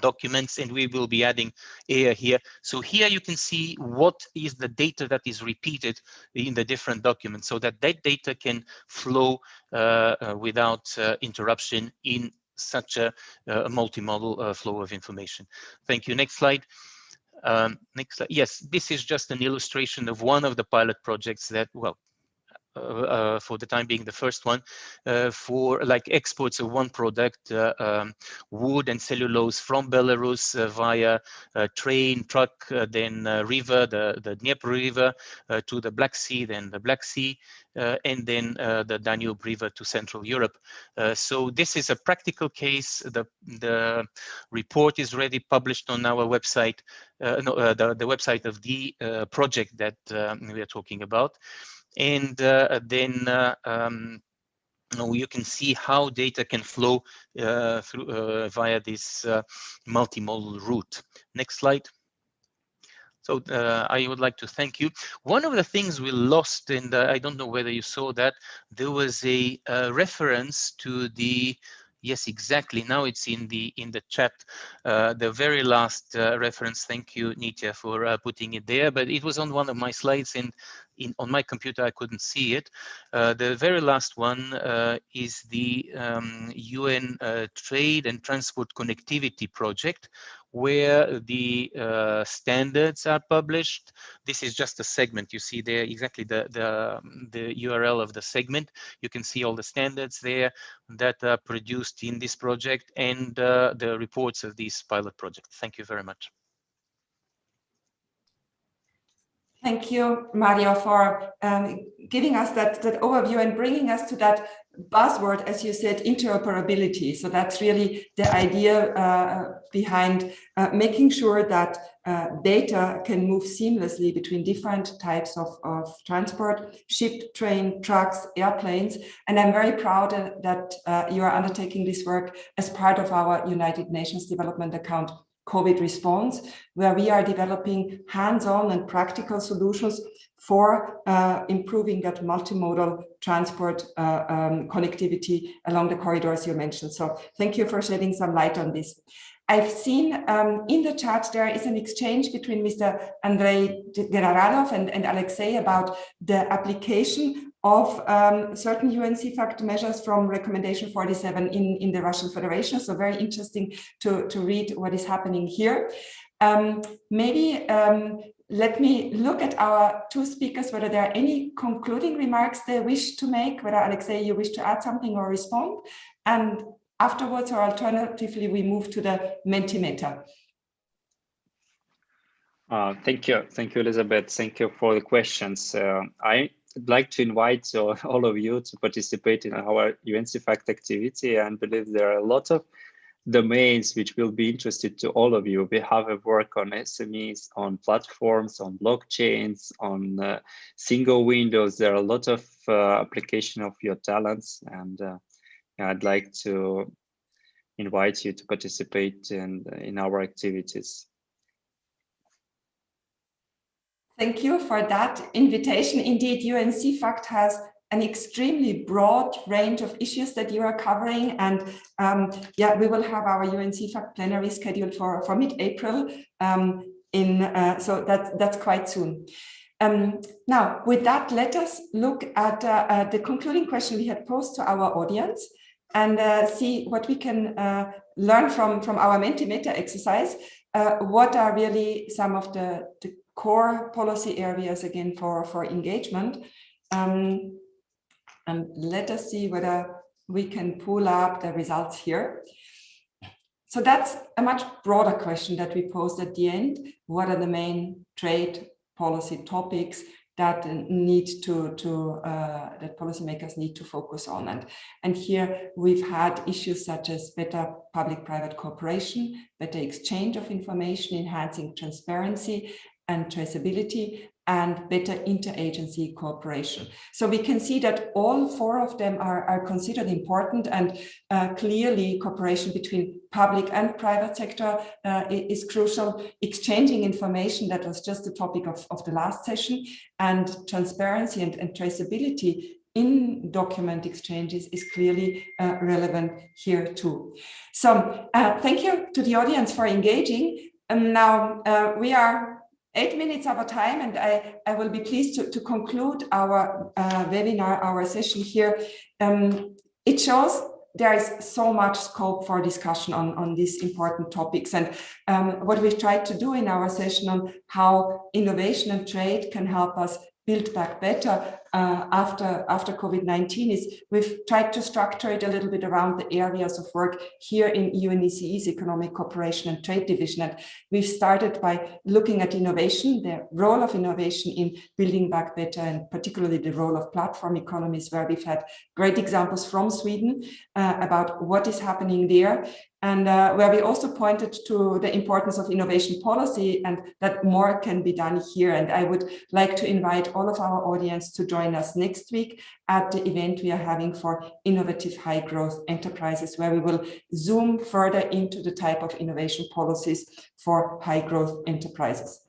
documents, and we will be adding air here. So here you can see what is the data that is repeated in the different documents, so that data can flow without interruption in such a multimodal flow of information. Thank you. Next slide. Next slide. Yes, this is just an illustration of one of the pilot projects that, well, for the time being, the first one for like exports of one product, wood and cellulose from Belarus via train, truck, then river, the Dnieper River to the Black Sea, then the Black Sea, and then the Danube River to Central Europe. So this is a practical case. The report is already published on our website, the website of the project that we are talking about. And then you can see how data can flow through via this multimodal route. Next slide. So I would like to thank you. One of the things we lost, and I don't know whether you saw that, there was a reference to the, yes, exactly. Now it's in the chat. The very last reference. Thank you, Nitya, for putting it there. But it was on one of my slides, and on my computer I couldn't see it. The very last one is the UN Trade and Transport Connectivity Project, where the standards are published. This is just a segment. You see there exactly the URL of the segment. You can see all the standards there that are produced in this project and the reports of this pilot project. Thank you very much. Thank you, Mario, for giving us that overview and bringing us to that buzzword, as you said, interoperability. So that's really the idea behind making sure that data can move seamlessly between different types of transport, ship, train, trucks, airplanes. And I'm very proud that you are undertaking this work as part of our United Nations Development Account COVID response, where we are developing hands-on and practical solutions for improving that multimodal transport connectivity along the corridors you mentioned. So thank you for shedding some light on this. I've seen in the chat there is an exchange between Mr. Andrei Generalov and Alexei about the application of certain UN CFACT measures from recommendation 47 in the Russian Federation. So very interesting to read what is happening here. Maybe let me look at our two speakers, whether there are any concluding remarks they wish to make, whether Alexei, you wish to add something or respond. And afterwards, or alternatively, we move to the Mentimeter. Thank you, Elizabeth. Thank you for the questions. I'd like to invite all of you to participate in our UN CFACT activity, and believe there are a lot of domains which will be interested to all of you. We have a work on SMEs, on platforms, on blockchains, on single windows. There are a lot of application of your talents, and I'd like to invite you to participate in our activities. Thank you for that invitation. Indeed, UNCFACT has an extremely broad range of issues that you are covering, and yeah, we will have our UNCFACT plenary scheduled for mid-April. So that's quite soon. Now, with that, let us look at the concluding question we had posed to our audience and see what we can learn from our Mentimeter exercise. What are really some of the core policy areas again for engagement? And let us see whether we can pull up the results here. So that's a much broader question that we posed at the end. What are the main trade policy topics that that policymakers need to focus on? And here we've had issues such as better public-private cooperation, better exchange of information, enhancing transparency and traceability, and better interagency cooperation. So we can see that all four of them are considered important, and clearly cooperation between public and private sector is crucial. Exchanging information, that was just the topic of the last session, and transparency and traceability in document exchanges is clearly relevant here too. So thank you to the audience for engaging. And now we are 8 minutes over time, and I will be pleased to conclude our webinar, our session here. It shows there is so much scope for discussion on these important topics, and what we've tried to do in our session on how innovation and trade can help us build back better after COVID-19 is we've tried to structure it a little bit around the areas of work here in UNECE's Economic Cooperation and Trade Division. And we've started by looking at innovation, the role of innovation in building back better, and particularly the role of platform economies, where we've had great examples from Sweden about what is happening there. And where we also pointed to the importance of innovation policy and that more can be done here. And I would like to invite all of our audience to join us next week at the event we are having for innovative high growth enterprises, where we will zoom further into the type of innovation policies for high growth enterprises.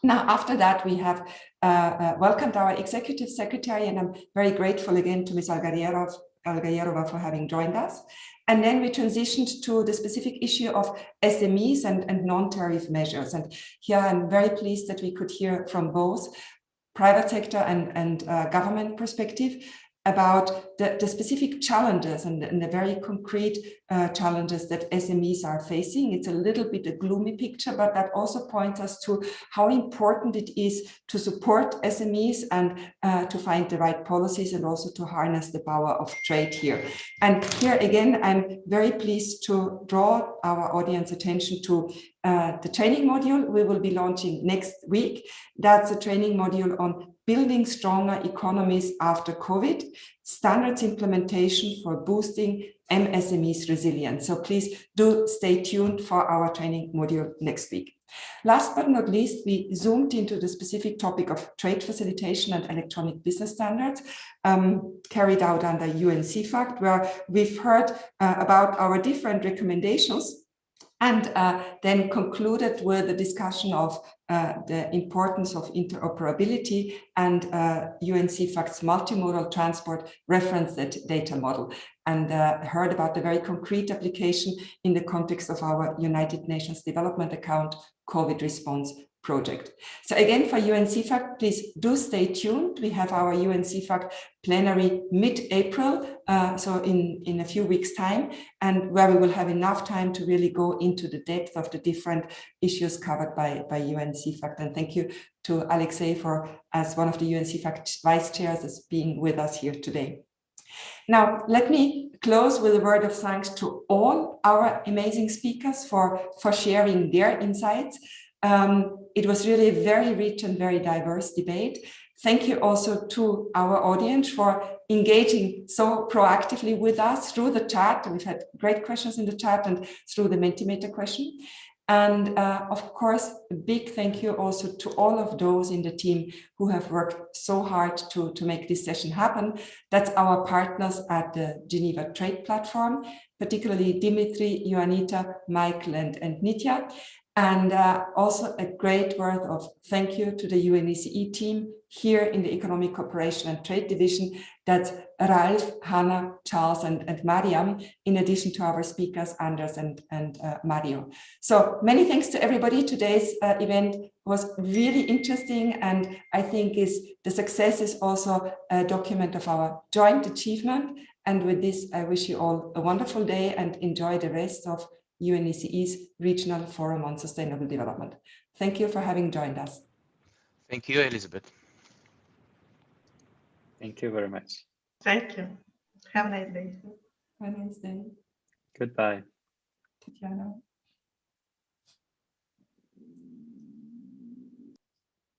Now, after that, we have welcomed our executive secretary, and I'm very grateful again to Ms. Algayerova for having joined us. And then we transitioned to the specific issue of SMEs and non-tariff measures. And here I'm very pleased that we could hear from both private sector and government perspective about the specific challenges and the very concrete challenges that SMEs are facing. It's a little bit a gloomy picture, but that also points us to how important it is to support SMEs and to find the right policies and also to harness the power of trade here. And here again, I'm very pleased to draw our audience attention to the training module we will be launching next week. That's a training module on building stronger economies after COVID, standards implementation for boosting MSMEs resilience. So please do stay tuned for our training module next week. Last but not least, we zoomed into the specific topic of trade facilitation and electronic business standards carried out under UNCFACT, where we've heard about our different recommendations and then concluded with a discussion of the importance of interoperability and UNCFACT's multimodal transport reference data model, and heard about the very concrete application in the context of our United Nations Development Account COVID response project. So again, for UNCFACT, please do stay tuned. We have our UNCFACT plenary mid-April, so in a few weeks' time, and where we will have enough time to really go into the depth of the different issues covered by UNCFACT. And thank you to Alexei for, as one of the UNCFACT vice chairs, as being with us here today. Now, let me close with a word of thanks to all our amazing speakers for sharing their insights. It was really a very rich and very diverse debate. Thank you also to our audience for engaging so proactively with us through the chat. We've had great questions in the chat and through the Mentimeter question. And of course, a big thank you also to all of those in the team who have worked so hard to make this session happen. That's our partners at the Geneva Trade Platform, particularly Dimitri, Ioanita, Michael, and Nitya. And also a great word of thank you to the UNECE team here in the Economic Cooperation and Trade Division. That's Ralph, Hannah, Charles, and Mariam, in addition to our speakers, Anders and Mario. So many thanks to everybody. Today's event was really interesting, and I think the success is also a document of our joint achievement. And with this, I wish you all a wonderful day and enjoy the rest of UNECE's Regional Forum on Sustainable Development. Thank you for having joined us. Thank you, Elizabeth. Thank you very much. Thank you. Have a nice day. Have a nice day. Goodbye. Tatjana.